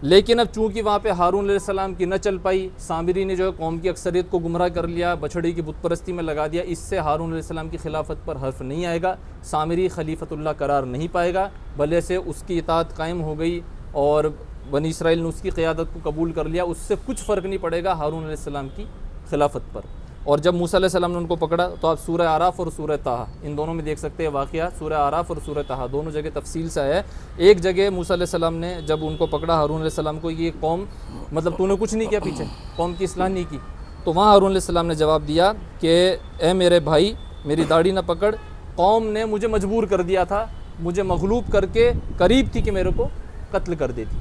لیکن اب چونکہ وہاں پہ ہارون علیہ السلام کی نہ چل پائی، سامری نے جو ہے قوم کی اکثریت کو گمراہ کر لیا، بچھڑی کی بت پرستی میں لگا دیا، اس سے ہارون علیہ السلام کی خلافت پر حرف نہیں آئے گا، سامری خلیفۃ اللہ قرار نہیں پائے گا، بلے سے اس کی اطاعت قائم ہو گئی اور بنی اسرائیل نے اس کی قیادت کو قبول کر لیا، اس سے کچھ فرق نہیں پڑے گا ہارون علیہ السلام کی خلافت پر۔ اور جب موسیٰ علیہ السلام نے ان کو پکڑا تو آپ سورہ اعراف اور سورہ طٰہٰ ان دونوں میں دیکھ سکتے ہیں واقعہ، سورہ اعراف اور سورہ طٰہٰ دونوں جگہ تفصیل سے آیا ہے۔ ایک جگہ موسیٰ علیہ السلام نے جب ان کو پکڑا ہارون علیہ السلام کو، یہ قوم مطلب تو نے کچھ نہیں کیا، پیچھے قوم کی اصلاح نہیں کی، تو وہاں ہارون علیہ السلام نے جواب دیا کہ اے میرے بھائی میری داڑھی نہ پکڑ، قوم نے مجھے مجبور کر دیا تھا، مجھے مغلوب کر کے قریب تھی کہ میرے کو قتل کر دیتی۔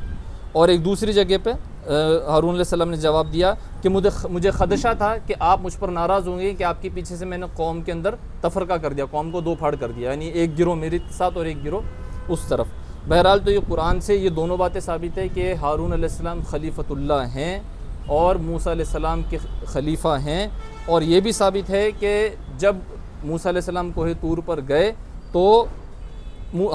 اور ایک دوسری جگہ پہ ہارون علیہ السلام نے جواب دیا کہ مجھے خدشہ تھا کہ آپ مجھ پر ناراض ہوں گے کہ آپ کے پیچھے سے میں نے قوم کے اندر تفرقہ کر دیا، قوم کو دو پھاڑ کر دیا، یعنی ایک گروہ میرے ساتھ اور ایک گروہ اس طرف۔ بہرحال تو یہ قرآن سے یہ دونوں باتیں ثابت ہے کہ ہارون علیہ السلام خلیفۃ اللہ ہیں اور موسیٰ علیہ السلام کے خلیفہ ہیں، اور یہ بھی ثابت ہے کہ جب موسیٰ علیہ السلام کوہ طور پر گئے تو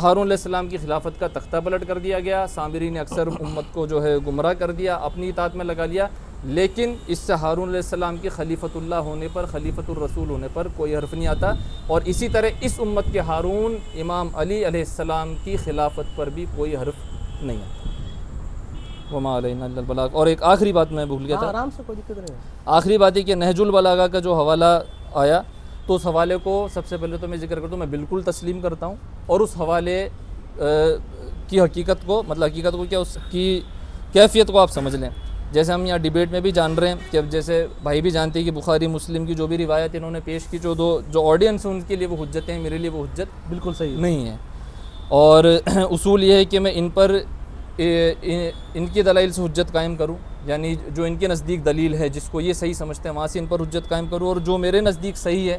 ہارون علیہ السلام کی خلافت کا تختہ پلٹ کر دیا گیا، سامری نے اکثر امت کو جو ہے گمراہ کر دیا، اپنی اطاعت میں لگا لیا، لیکن اس سے ہارون علیہ السلام کی خلیفۃ اللہ ہونے پر، خلیفۃ الرسول ہونے پر کوئی حرف نہیں آتا۔ اور اسی طرح اس امت کے ہارون امام علی علیہ السلام کی خلافت پر بھی کوئی حرف نہیں آتا۔ وما علینا الا البلاغ۔ اور ایک آخری بات میں بھول گیا تھا، آرام سے، کوئی دقت نہیں ہے۔ آخری بات یہ کہ نہج البلاغہ کا جو حوالہ آیا تو اس حوالے کو سب سے پہلے تو میں ذکر کرتا ہوں، میں بالکل تسلیم کرتا ہوں، اور اس حوالے کی حقیقت کو کیا اس کی کیفیت کو آپ سمجھ لیں۔ جیسے ہم یہاں ڈیبیٹ میں بھی جان رہے ہیں کہ اب جیسے بھائی بھی جانتے ہیں کہ بخاری مسلم کی جو بھی روایت انہوں نے پیش کی، جو آڈینس ہے ان کے لیے وہ حجت ہیں، میرے لیے وہ حجت بالکل صحیح نہیں ہے۔ اور اصول یہ ہے کہ میں ان پر ان کی دلائل سے حجت قائم کروں، یعنی جو ان کے نزدیک دلیل ہے جس کو یہ صحیح سمجھتے ہیں وہاں سے ان پر حجت قائم کروں، اور جو میرے نزدیک صحیح ہے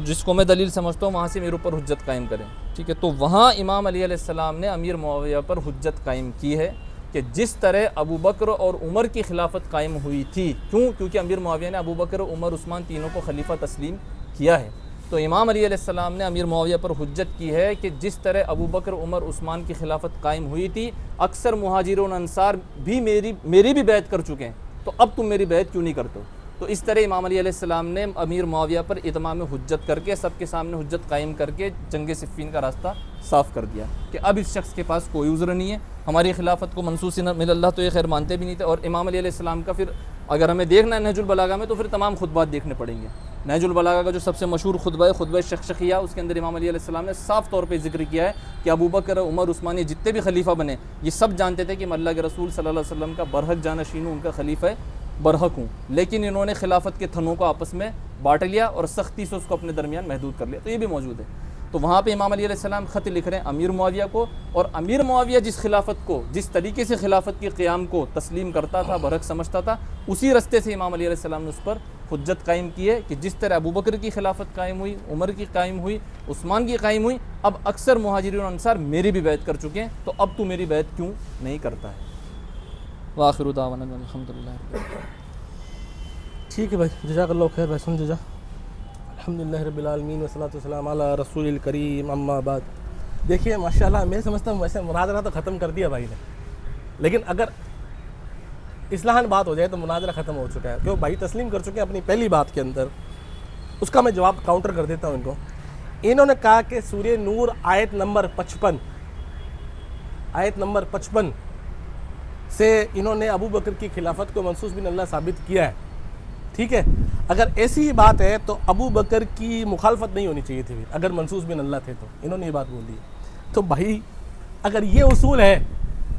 جس کو میں دلیل سمجھتا ہوں وہاں سے میرے اوپر حجت قائم کریں، ٹھیک ہے۔ تو وہاں امام علی علیہ السلام نے امیر معاویہ پر حجت قائم کی ہے کہ جس طرح ابو بکر اور عمر کی خلافت قائم ہوئی تھی، کیونکہ امیر معاویہ نے ابو بکر، عمر، عثمان تینوں کو خلیفہ تسلیم کیا ہے، تو امام علی علیہ السلام نے امیر معاویہ پر حجت کی ہے کہ جس طرح ابو بکر، عمر، عثمان کی خلافت قائم ہوئی تھی، اکثر مہاجرون انصار بھی میری بھی بیعت کر چکے ہیں، تو اب تم میری بیعت کیوں نہیں کرتے ہو؟ تو اس طرح امام علی علیہ السلام نے امیر معاویہ پر اتمام حجت کر کے، سب کے سامنے حجت قائم کر کے جنگ صفین کا راستہ صاف کر دیا کہ اب اس شخص کے پاس کوئی عذر نہیں ہے، ہماری خلافت کو منسوخ من اللہ تو یہ خیر مانتے بھی نہیں تھے۔ اور امام علی علیہ السلام کا پھر اگر ہمیں دیکھنا ہے نہج البلاغہ میں تو پھر تمام خطبات دیکھنے پڑیں گے۔ نہج البلاغہ کا جو سب سے مشہور خطبہ ہے خطبہ شخشقیہ، اس کے اندر امام علی علیہ السلام نے صاف طور پہ ذکر کیا ہے کہ ابو بکر، عمر، عثمان یہ جتنے بھی خلیفہ بنے یہ سب جانتے تھے کہ میں اللہ کے رسول صلی اللہ علیہ وسلم کا برحق جانشین ہوں، ان کا خلیفہ برحق ہوں، لیکن انہوں نے خلافت کے تھنوں کو آپس میں بانٹ لیا اور سختی سے اس کو اپنے درمیان محدود کر لیا، تو یہ بھی موجود ہے۔ تو وہاں پہ امام علی علیہ السلام خط لکھ رہے ہیں امیر معاویہ کو، اور امیر معاویہ جس خلافت کو، جس طریقے سے خلافت کے قیام کو تسلیم کرتا تھا، برحق سمجھتا تھا، اسی رستے سے امام علی علیہ السلام نے اس پر حجت قائم کی ہے کہ جس طرح ابو بکر کی خلافت قائم ہوئی، عمر کی قائم ہوئی، عثمان کی قائم ہوئی، اب اکثر مہاجرین انصار میری بھی بیعت کر چکے ہیں، تو اب تو میری بیعت کیوں نہیں کرتا ہے؟ وآخر دعوانا الحمدللہ۔ ٹھیک ہے بھائی، جزاک اللہ خیر بھائی، سن جزا، الحمدللہ رب العالمین والصلاۃ والسلام علی رسول الکریم، اما بعد۔ دیکھیے ماشاءاللہ میں سمجھتا ہوں ویسے مناظرہ تو ختم کر دیا بھائی نے، لیکن اگر اصلاحاً بات ہو جائے تو مناظرہ ختم ہو چکا ہے، کیوں بھائی تسلیم کر چکے ہیں اپنی پہلی بات کے اندر۔ اس کا میں جواب کاؤنٹر کر دیتا ہوں ان کو۔ انہوں نے کہا کہ سورہ نور آیت نمبر 55 سے انہوں نے ابو بکر کی خلافت کو منسوخ بن اللہ ثابت کیا ہے، ٹھیک ہے۔ اگر ایسی ہی بات ہے تو ابو بکر کی مخالفت نہیں ہونی چاہیے تھی، اگر منسوخ بن اللہ تھے تو انہوں نے یہ بات بول دی۔ تو بھائی اگر یہ اصول ہے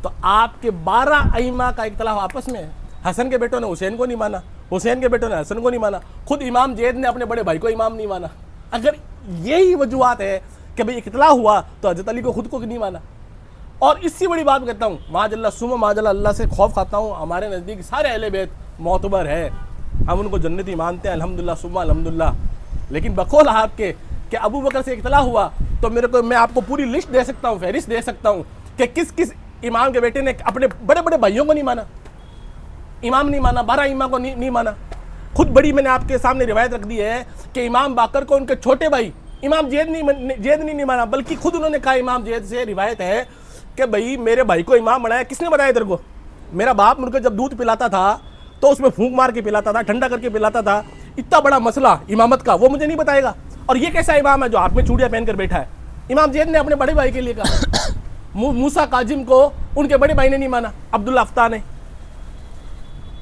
تو آپ کے 12 ائمہ کا اختلاف آپس میں ہے. حسن کے بیٹوں نے حسین کو نہیں مانا, حسین کے بیٹوں نے حسن کو نہیں مانا, خود امام زید نے اپنے بڑے بھائی کو امام نہیں مانا. اگر یہی وجوہات ہے کہ بھئی اختلاف ہوا تو حضرت علی کو خود کو نہیں مانا. اور اس سے بڑی بات کہتا ہوں, معاذ اللہ ثم معاذ اللہ سے خوف کھاتا ہوں, ہمارے نزدیک سارے اہل بیت معتبر ہے, ہم ان کو جنتی مانتے ہیں الحمدللہ ثم الحمدللہ. لیکن بقول آپ کے کہ ابو بکر سے اختلاف ہوا تو میں آپ کو پوری لسٹ دے سکتا ہوں, فہرست دے سکتا ہوں کہ کس کس امام کے بیٹے نے اپنے بڑے بڑے بھائیوں کو نہیں مانا, امام نہیں مانا, 12 امام کو نہیں مانا. خود بڑی میں نے آپ کے سامنے روایت رکھ دی ہے کہ امام باقر کو ان کے چھوٹے بھائی امام زید نہیں مانا, بلکہ خود انہوں نے کہا امام زید سے روایت ہے کہ بھئی میرے بھائی کو امام بنایا, کس نے بتایا تیرے کو؟ میرا باپ مجھ کو جب دودھ پلاتا تھا تو اس میں پھونک مار کے پلاتا تھا, ٹھنڈا کر کے پلاتا تھا. اتنا بڑا مسئلہ امامت کا وہ مجھے نہیں بتائے گا. اور یہ کیسا امام ہے جو ہاتھ میں چوڑیاں پہن کر بیٹھا ہے؟ امام زید نے اپنے بڑے بھائی کے لیے کہا. موسیٰ کاظم کو ان کے بڑے بھائی نے نہیں مانا, عبداللہ افتاح نے.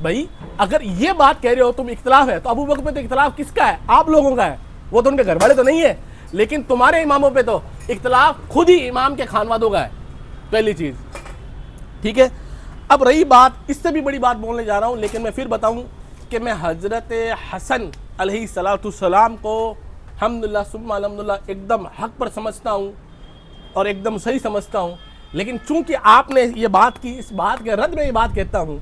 بھائی اگر یہ بات کہہ رہے ہو تم اختلاف ہے تو ابو بکر پہ تو اختلاف کس کا ہے؟ آپ لوگوں کا ہے, وہ تو ان کے گھر والے تو نہیں ہے. لیکن تمہارے اماموں پہ تو اختلاف خود ہی امام کے خانوادوں کا ہے, پہلی چیز. ٹھیک ہے, اب رہی بات, اس سے بھی بڑی بات بولنے جا رہا ہوں, لیکن میں پھر بتاؤں کہ میں حضرت حسن علیہ السلام کو الحمدللہ ثم الحمدللہ ایک دم حق پر سمجھتا ہوں اور ایک دم صحیح سمجھتا ہوں. لیکن چونکہ آپ نے یہ بات کی, اس بات کے رد میں یہ بات کہتا ہوں.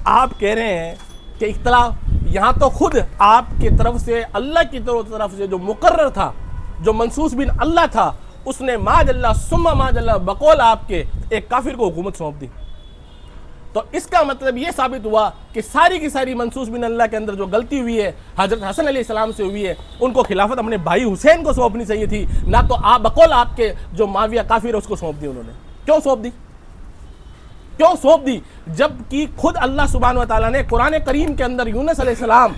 آپ کہہ رہے ہیں کہ اختلاف, یہاں تو خود آپ کی طرف سے اللہ کی طرف سے جو مقرر تھا, جو منصوص بن اللہ تھا, اس نے معاذ اللہ ثم معاذ اللہ بقول آپ کے ایک کافر کو حکومت سونپ دی. تو اس کا مطلب یہ ثابت ہوا کہ ساری کی ساری منصوص بن اللہ کے اندر جو غلطی ہوئی ہے حضرت حسن علیہ السلام سے ہوئی ہے, ان کو خلافت اپنے بھائی حسین کو سونپنی چاہیے تھی, نہ تو آپ بقول آپ کے جو معاویہ کافر ہے اس کو سونپ دی. انہوں نے کیوں سونپ دی؟ کیوں سونپ دی؟ جب کہ خود اللہ سبحانہ و تعالیٰ نے قرآن کریم کے اندر یونس علیہ السلام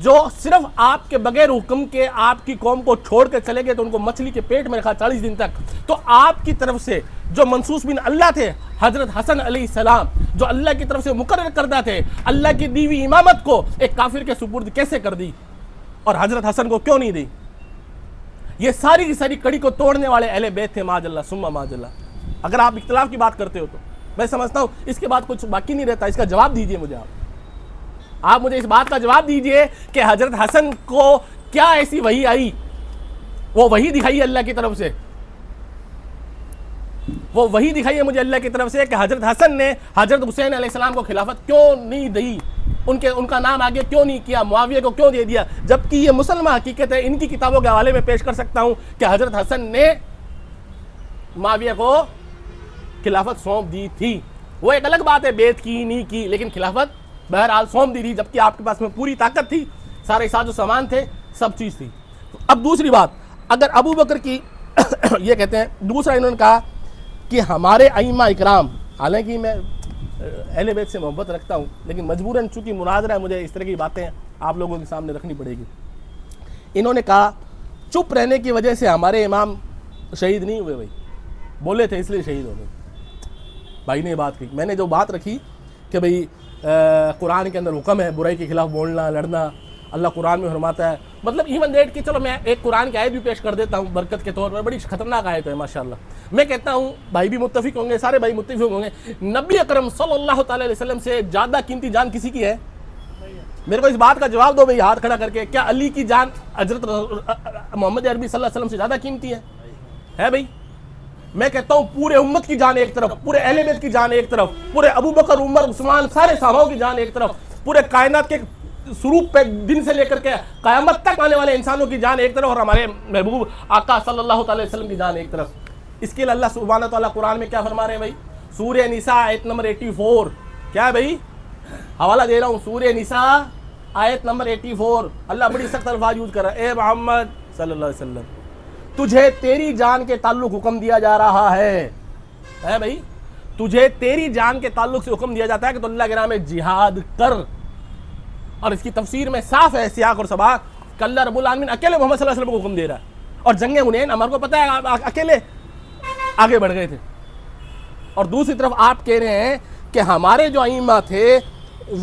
جو صرف آپ کے بغیر حکم کے آپ کی قوم کو چھوڑ کے چلے گئے تو ان کو مچھلی کے پیٹ میں رکھا 40 دن تک, تو آپ کی طرف سے جو منصوص بن اللہ تھے حضرت حسن علیہ السلام, جو اللہ کی طرف سے مقرر کردہ تھے, اللہ کی دی ہوئی امامت کو ایک کافر کے سپرد کیسے کر دی اور حضرت حسن کو کیوں نہیں دی؟ یہ ساری کی ساری کڑی کو توڑنے والے اہل بیت تھے معاذ اللہ ثم معاذ اللہ. اگر آپ اختلاف کی بات کرتے ہو تو میں سمجھتا ہوں اس کے بعد کچھ باقی نہیں رہتا. اس کا جواب دیجئے مجھے, آپ مجھے اس بات کا جواب دیجئے کہ حضرت حسن کو کیا ایسی وحی آئی, وہ وحی دکھائی اللہ کی طرف سے, وہ وحی دکھائی ہے مجھے اللہ کی طرف سے کہ حضرت حسن نے حضرت حسین علیہ السلام کو خلافت کیوں نہیں دی, ان کا نام آگے کیوں نہیں کیا, معاویہ کو کیوں دے دیا, جبکہ یہ مسلمہ حقیقت ہے. ان کی کتابوں کے حوالے میں پیش کر سکتا ہوں کہ حضرت حسن نے معاویہ کو خلافت سونپ دی تھی. وہ ایک الگ بات ہے بیعت کی نہیں کی, لیکن خلافت بہرحال سونپ دی تھی, جبکہ آپ کے پاس میں پوری طاقت تھی, سارے ساز و سامان تھے, سب چیز تھی. اب دوسری بات, اگر ابو بکر کی یہ کہتے ہیں, دوسرا انہوں نے کہا کہ ہمارے ائمہ اکرام, حالانکہ میں اہل بیت سے محبت رکھتا ہوں لیکن مجبوراً چونکہ مناظرہ ہے مجھے اس طرح کی باتیں آپ لوگوں کے سامنے رکھنی پڑے گی. انہوں نے کہا چپ رہنے کی وجہ سے ہمارے امام شہید نہیں ہوئے, بھائی بولے تھے اس لیے شہید ہو گئے. بھائی نے یہ بات کی, میں نے جو بات رکھی کہ بھئی قرآن کے اندر حکم ہے برائی کے خلاف بولنا لڑنا, اللہ قرآن میں فرماتا ہے, مطلب ایون دیٹ کہ چلو میں ایک قرآن کی آیت بھی پیش کر دیتا ہوں برکت کے طور پر, بڑی خطرناک آیت ہے ماشاءاللہ. میں کہتا ہوں بھائی بھی متفق ہوں گے, سارے بھائی متفق ہوں گے, نبی اکرم صلی اللہ تعالی علیہ وسلم سے زیادہ قیمتی جان کسی کی ہے؟ میرے کو اس بات کا جواب دو بھئی ہاتھ کھڑا کر کے, کیا علی کی جان حضرت محمد عربی صلی اللہ علیہ وسلم سے زیادہ قیمتی ہے بھئی؟ میں کہتا ہوں پورے امت کی جان ایک طرف, پورے اہل بیت کی جان ایک طرف, پورے ابو بکر عمر عثمان سارے صحابہ کی جان ایک طرف, پورے کائنات کے سروپ پہ دن سے لے کر کے قیامت تک آنے والے انسانوں کی جان ایک طرف, اور ہمارے محبوب آقا صلی اللہ تعالی وسلم کی جان ایک طرف. اس کے لیے اللہ سبحانہ تعالیٰ قرآن میں کیا فرما رہے ہیں بھائی؟ سورہ نساء آیت نمبر 84, کیا ہے بھائی؟ حوالہ دے رہا ہوں, سورہ نساء آیت نمبر 84. اللہ بڑی سخت الفاظ یوز کر رہا ہے, اے محمد صلی اللہ علیہ وسلم تجھے تیری جان کے تعلق حکم دیا جا رہا ہے بھائی, تجھے تیری جان کے تعلق سے حکم دیا جاتا ہے کہ تو اللہ کے نام میں جہاد کر. اور اس کی تفسیر میں صاف ہے سیاق اور سباق کہ اللہ رب العالمین اکیلے محمد صلی اللہ علیہ وسلم کو حکم دے رہا ہے, اور جنگ حنین ہمارے کو پتہ ہے اکیلے آگے بڑھ گئے تھے. اور دوسری طرف آپ کہہ رہے ہیں کہ ہمارے جو ائمہ تھے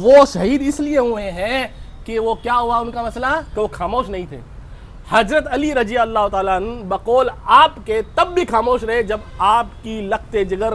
وہ شہید اس لیے ہوئے ہیں کہ وہ کیا ہوا ان کا مسئلہ, کہ وہ خاموش نہیں تھے. حضرت علی رضی اللہ تعالیٰ عنہ بقول آپ کے تب بھی خاموش رہے جب آپ کی لگتے جگر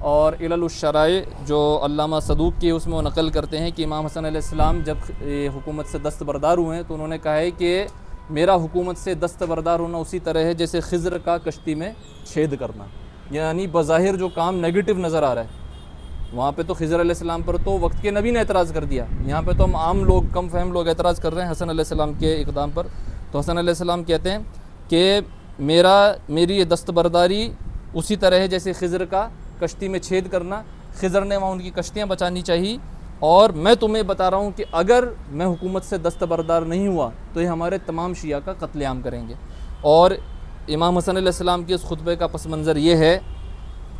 اور علل الشرائع جو علامہ صدوق کی اس میں وہ نقل کرتے ہیں کہ امام حسن علیہ السلام جب حکومت سے دستبردار ہوئے ہیں تو انہوں نے کہا ہے کہ میرا حکومت سے دستبردار ہونا اسی طرح ہے جیسے خضر کا کشتی میں چھید کرنا، یعنی بظاہر جو کام نیگیٹو نظر آ رہا ہے، وہاں پہ تو خضر علیہ السلام پر تو وقت کے نبی نے اعتراض کر دیا، یہاں پہ تو ہم عام لوگ، کم فہم لوگ اعتراض کر رہے ہیں حسن علیہ السلام کے اقدام پر۔ تو حسن علیہ السلام کہتے ہیں کہ میری یہ دستبرداری اسی طرح ہے جیسے خضر کا کشتی میں چھید کرنا، خضر نے وہاں ان کی کشتیاں بچانی چاہیے، اور میں تمہیں بتا رہا ہوں کہ اگر میں حکومت سے دستبردار نہیں ہوا تو یہ ہمارے تمام شیعہ کا قتل عام کریں گے۔ اور امام حسن علیہ السلام کے اس خطبے کا پس منظر یہ ہے،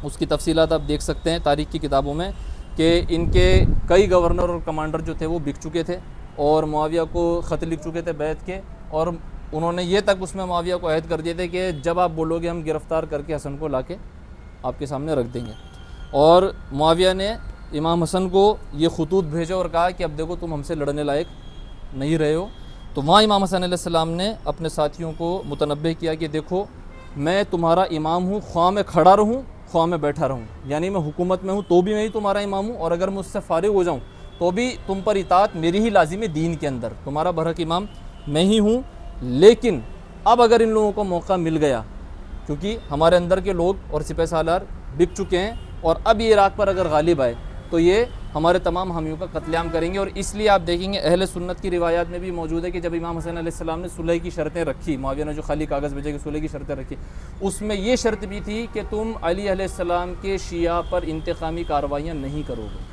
اس کی تفصیلات آپ دیکھ سکتے ہیں تاریخ کی کتابوں میں، کہ ان کے کئی گورنر اور کمانڈر جو تھے وہ بک چکے تھے اور معاویہ کو خط لکھ چکے تھے بیعت کے، اور انہوں نے یہ تک اس میں معاویہ کو عہد کر دیے تھے کہ جب آپ بولو گے ہم گرفتار کر کے حسن کو لا کے آپ کے سامنے رکھ دیں گے۔ اور معاویہ نے امام حسن کو یہ خطوط بھیجا اور کہا کہ اب دیکھو تم ہم سے لڑنے لائق نہیں رہے ہو۔ تو وہاں امام حسن علیہ السلام نے اپنے ساتھیوں کو متنبہ کیا کہ دیکھو میں تمہارا امام ہوں، خواہ میں کھڑا رہوں خواہ میں بیٹھا رہوں، یعنی میں حکومت میں ہوں تو بھی میں ہی تمہارا امام ہوں، اور اگر میں اس سے فارغ ہو جاؤں تو بھی تم پر اطاعت میری ہی لازم ہے، دین کے اندر تمہارا برحق امام میں ہی ہوں۔ لیکن اب اگر ان لوگوں کو موقع مل گیا، کیونکہ ہمارے اندر کے لوگ اور سپہ سالار بک چکے ہیں، اور اب یہ عراق پر اگر غالب آئے تو یہ ہمارے تمام حامیوں کا قتل عام کریں گے۔ اور اس لیے آپ دیکھیں گے اہل سنت کی روایات میں بھی موجود ہے کہ جب امام حسن علیہ السلام نے صلح کی شرطیں رکھی، معاویہ نے جو خالی کاغذ بھیجے کہ صلح کی شرطیں رکھی، اس میں یہ شرط بھی تھی کہ تم علی علیہ السلام کے شیعہ پر انتقامی کارروائیاں نہیں کرو گے،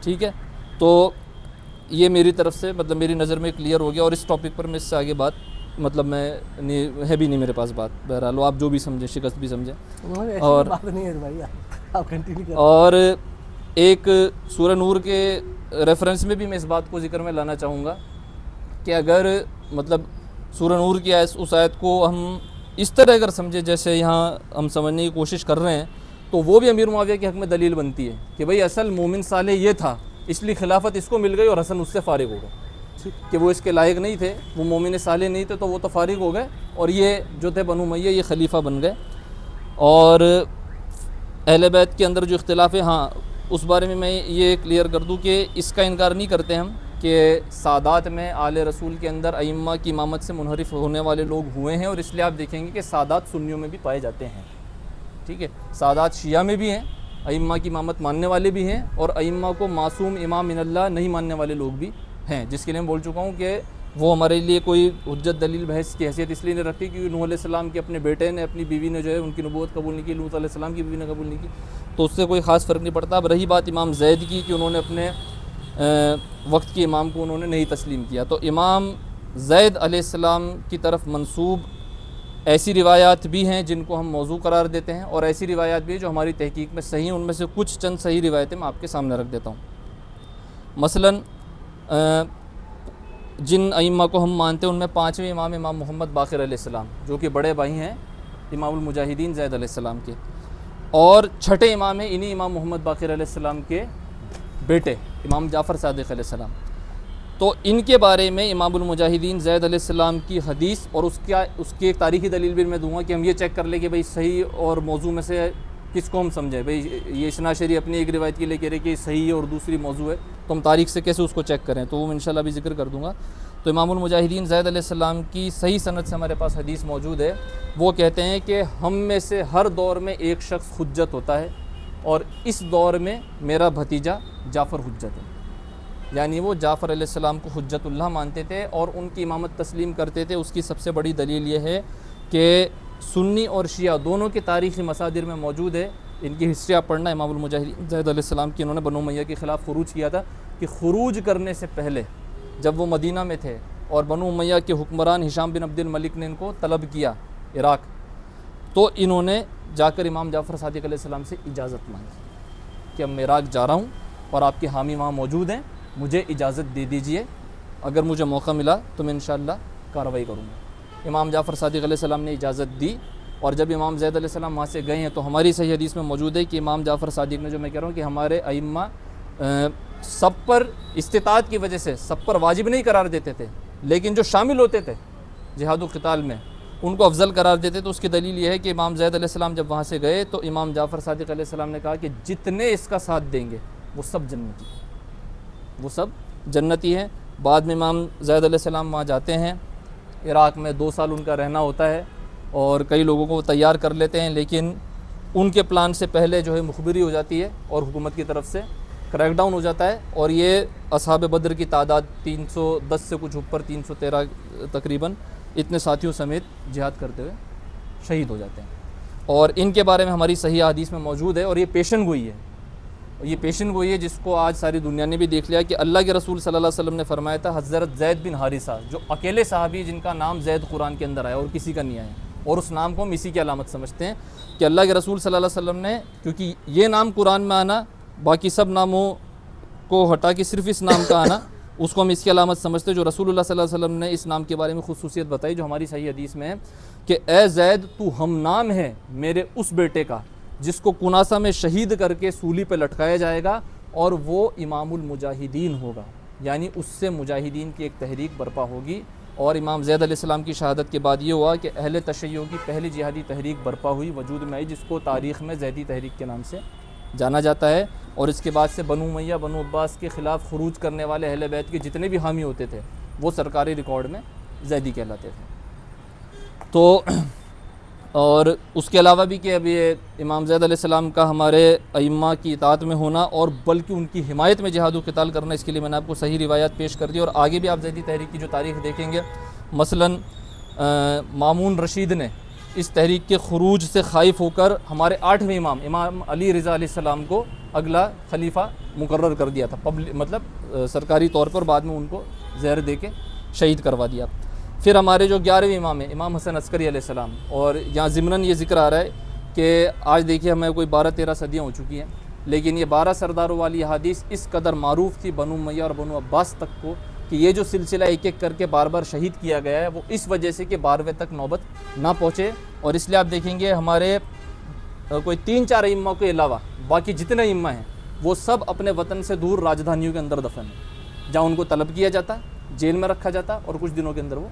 ٹھیک ہے۔ تو یہ میری طرف سے مطلب میری نظر میں کلیئر ہو گیا، اور اس ٹاپک پر میں اس سے آگے بات مطلب میں ہے بھی نہیں میرے پاس بات، بہرحال آپ جو بھی سمجھیں، شکست بھی سمجھیں۔ اور بات نہیں ہے بھائی، آپ کنٹینیو کریں۔ اور ایک سورہ نور کے ریفرنس میں بھی میں اس بات کو ذکر میں لانا چاہوں گا کہ اگر مطلب سورہ نور کی اس آیت کو ہم اس طرح اگر سمجھے جیسے یہاں ہم سمجھنے کی کوشش کر رہے ہیں، تو وہ بھی امیر معاویہ کے حق میں دلیل بنتی ہے کہ بھئی اصل مومن صالح یہ تھا، اس لیے خلافت اس کو مل گئی اور حسن اس سے فارغ ہو گئے، کہ وہ اس کے لائق نہیں تھے، وہ مومن صالح نہیں تھے، تو وہ تو فارغ ہو گئے، اور یہ جو تھے بنو امیہ یہ خلیفہ بن گئے۔ اور اہل بیت کے اندر جو اختلاف ہے، ہاں اس بارے میں یہ کلیئر کر دوں کہ اس کا انکار نہیں کرتے ہم کہ سادات میں آل رسول کے اندر ائمہ کی امامت سے منحرف ہونے والے لوگ ہوئے ہیں، اور اس لیے آپ دیکھیں گے کہ سادات سنیوں میں بھی پائے جاتے ہیں، ٹھیک ہے۔ سادات شیعہ میں بھی ہیں، ائمہ کی امامت ماننے والے بھی ہیں، اور ائمہ کو معصوم امام من اللہ نہیں ماننے والے لوگ بھی ہیں، جس کے لیے میں بول چکا ہوں کہ وہ ہمارے لیے کوئی حجت دلیل بحث کی حیثیت اس لیے نہیں رکھتی کیونکہ نوح علیہ السلام کے اپنے بیٹے نے، اپنی بیوی نے جو ہے ان کی نبوت قبول نہیں کی، لوط علیہ السلام کی بیوی نے قبول نہیں کی، تو اس سے کوئی خاص فرق نہیں پڑتا۔ اب رہی بات امام زید کی کہ انہوں نے اپنے وقت کے امام کو انہوں نے نہیں تسلیم کیا، تو امام زید علیہ السلام کی طرف منسوب ایسی روایات بھی ہیں جن کو ہم موضوع قرار دیتے ہیں، اور ایسی روایات بھی ہیں جو ہماری تحقیق میں صحیح ہیں۔ ان میں سے کچھ چند صحیح روایتیں میں آپ کے سامنے رکھ دیتا ہوں۔ مثلاً جن ائمہ کو ہم مانتے ہیں ان میں پانچویں امام محمد باقر علیہ السلام، جو کہ بڑے بھائی ہیں امام المجاہدین زید علیہ السلام کے، اور چھٹے امام ہیں انہی امام محمد باقر علیہ السلام کے بیٹے امام جعفر صادق علیہ السلام۔ تو ان کے بارے میں امام المجاہدین زید علیہ السلام کی حدیث اور اس کی ایک تاریخی دلیل بھی میں دوں گا کہ ہم یہ چیک کر لیں کہ بھئی صحیح اور موضوع میں سے کس کو ہم سمجھیں۔ بھئی یہ اثنا شریع اپنی ایک روایت کے لے کہہ رہے کہ صحیح ہے اور دوسری موضوع ہے، تو ہم تاریخ سے کیسے اس کو چیک کریں، تو وہ انشاءاللہ بھی ذکر کر دوں گا۔ تو امام المجاہدین زید علیہ السلام کی صحیح سند سے ہمارے پاس حدیث موجود ہے، وہ کہتے ہیں کہ ہم میں سے ہر دور میں ایک شخص حجت ہوتا ہے، اور اس دور میں میرا بھتیجا جعفر حجت ہے، یعنی وہ جعفر علیہ السلام کو حجت اللہ مانتے تھے اور ان کی امامت تسلیم کرتے تھے۔ اس کی سب سے بڑی دلیل یہ ہے کہ سنی اور شیعہ دونوں کے تاریخی مصادر میں موجود ہے، ان کی ہسٹری آپ پڑھنا، امام المجاہدین زید علیہ السلام کی انہوں نے بنو امیہ کے خلاف خروج کیا تھا، کہ خروج کرنے سے پہلے جب وہ مدینہ میں تھے اور بنو امیہ کے حکمران ہشام بن عبد الملک نے ان کو طلب کیا عراق، تو انہوں نے جا کر امام جعفر صادق علیہ السلام سے اجازت مانگی کہ اب میں عراق جا رہا ہوں اور آپ کے حامی وہاں موجود ہیں، مجھے اجازت دے دیجئے، اگر مجھے موقع ملا تو میں انشاءاللہ کارروائی کروں گا۔ امام جعفر صادق علیہ السلام نے اجازت دی، اور جب امام زید علیہ السلام وہاں سے گئے ہیں تو ہماری صحیح حدیث میں موجود ہے کہ امام جعفر صادق نے، جو میں کہہ رہا ہوں کہ ہمارے ائمہ سب پر استطاعت کی وجہ سے سب پر واجب نہیں قرار دیتے تھے، لیکن جو شامل ہوتے تھے جہاد و قتال میں ان کو افضل قرار دیتے. تو اس کی دلیل یہ ہے کہ امام زید علیہ السلام جب وہاں سے گئے تو امام جعفر صادق علیہ السلام نے کہا کہ جتنے اس کا ساتھ دیں گے وہ سب جنتی ہیں, وہ سب جنتی ہیں. بعد میں امام زید علیہ السلام وہاں جاتے ہیں, عراق میں 2 سال ان کا رہنا ہوتا ہے اور کئی لوگوں کو وہ تیار کر لیتے ہیں, لیکن ان کے پلان سے پہلے جو ہے مخبری ہو جاتی ہے اور حکومت کی طرف سے کریک ڈاؤن ہو جاتا ہے, اور یہ اصحاب بدر کی تعداد 310 سے کچھ اوپر 313 تقریباً اتنے ساتھیوں سمیت جہاد کرتے ہوئے شہید ہو جاتے ہیں. اور ان کے بارے میں ہماری صحیح حدیث میں موجود ہے, اور یہ پیشن گوئی ہے, یہ پیشن گوئی ہے جس کو آج ساری دنیا نے بھی دیکھ لیا کہ اللہ کے رسول صلی اللہ علیہ وسلم نے فرمایا تھا, حضرت زید بن حارثہ جو اکیلے صحابی جن کا نام زید قرآن کے اندر آیا اور کسی کا نہیں آیا, اور اس نام کو ہم اسی کی علامت سمجھتے ہیں کہ اللہ کے رسول صلی اللہ علیہ وسلم نے, کیونکہ یہ نام قرآن میں آنا باقی سب ناموں کو ہٹا کے صرف اس نام کا آنا اس کو ہم اس کی علامت سمجھتے ہیں, جو رسول اللہ صلی اللہ علیہ وسلم نے اس نام کے بارے میں خصوصیت بتائی جو ہماری صحیح حدیث میں ہے کہ اے زید تو ہم نام ہے میرے اس بیٹے کا جس کو کناسہ میں شہید کر کے سولی پہ لٹکایا جائے گا, اور وہ امام المجاہدین ہوگا, یعنی اس سے مجاہدین کی ایک تحریک برپا ہوگی. اور امام زید علیہ السلام کی شہادت کے بعد یہ ہوا کہ اہل تشیع کی پہلی جہادی تحریک برپا ہوئی, وجود میں آئی, جس کو تاریخ میں زیدی تحریک کے نام سے جانا جاتا ہے. اور اس کے بعد سے بنو امیہ بنو عباس کے خلاف خروج کرنے والے اہل بیت کے جتنے بھی حامی ہوتے تھے وہ سرکاری ریکارڈ میں زیدی کہلاتے تھے. تو اور اس کے علاوہ بھی کہ اب یہ امام زید علیہ السلام کا ہمارے ائمہ کی اطاعت میں ہونا اور بلکہ ان کی حمایت میں جہاد و قتال کرنا, اس کے لیے میں نے آپ کو صحیح روایات پیش کر دی. اور آگے بھی آپ زیدی تحریک کی جو تاریخ دیکھیں گے, مثلاً مامون رشید نے اس تحریک کے خروج سے خائف ہو کر ہمارے 8ویں امام علی رضا علیہ السلام کو اگلا خلیفہ مقرر کر دیا تھا, مطلب سرکاری طور پر, بعد میں ان کو زہر دے کے شہید کروا دیا. پھر ہمارے جو 11ویں امام ہیں امام حسن عسکری علیہ السلام, اور یہاں ضمناً یہ ذکر آ رہا ہے کہ آج دیکھیے ہمیں کوئی 12-13 صدیاں ہو چکی ہیں, لیکن یہ 12 سرداروں والی حدیث اس قدر معروف تھی بنو امیہ اور بنو عباس تک کو کہ یہ جو سلسلہ ایک ایک کر کے بار بار شہید کیا گیا ہے وہ اس وجہ سے کہ 12ویں تک نوبت نہ پہنچے. اور اس لیے آپ دیکھیں گے ہمارے کوئی 3-4 ائمہ کے علاوہ باقی جتنے ائمہ ہیں وہ سب اپنے وطن سے دور راجدھانیوں کے اندر دفن ہیں, جہاں ان کو طلب کیا جاتا, جیل میں رکھا جاتا, اور کچھ دنوں کے اندر وہ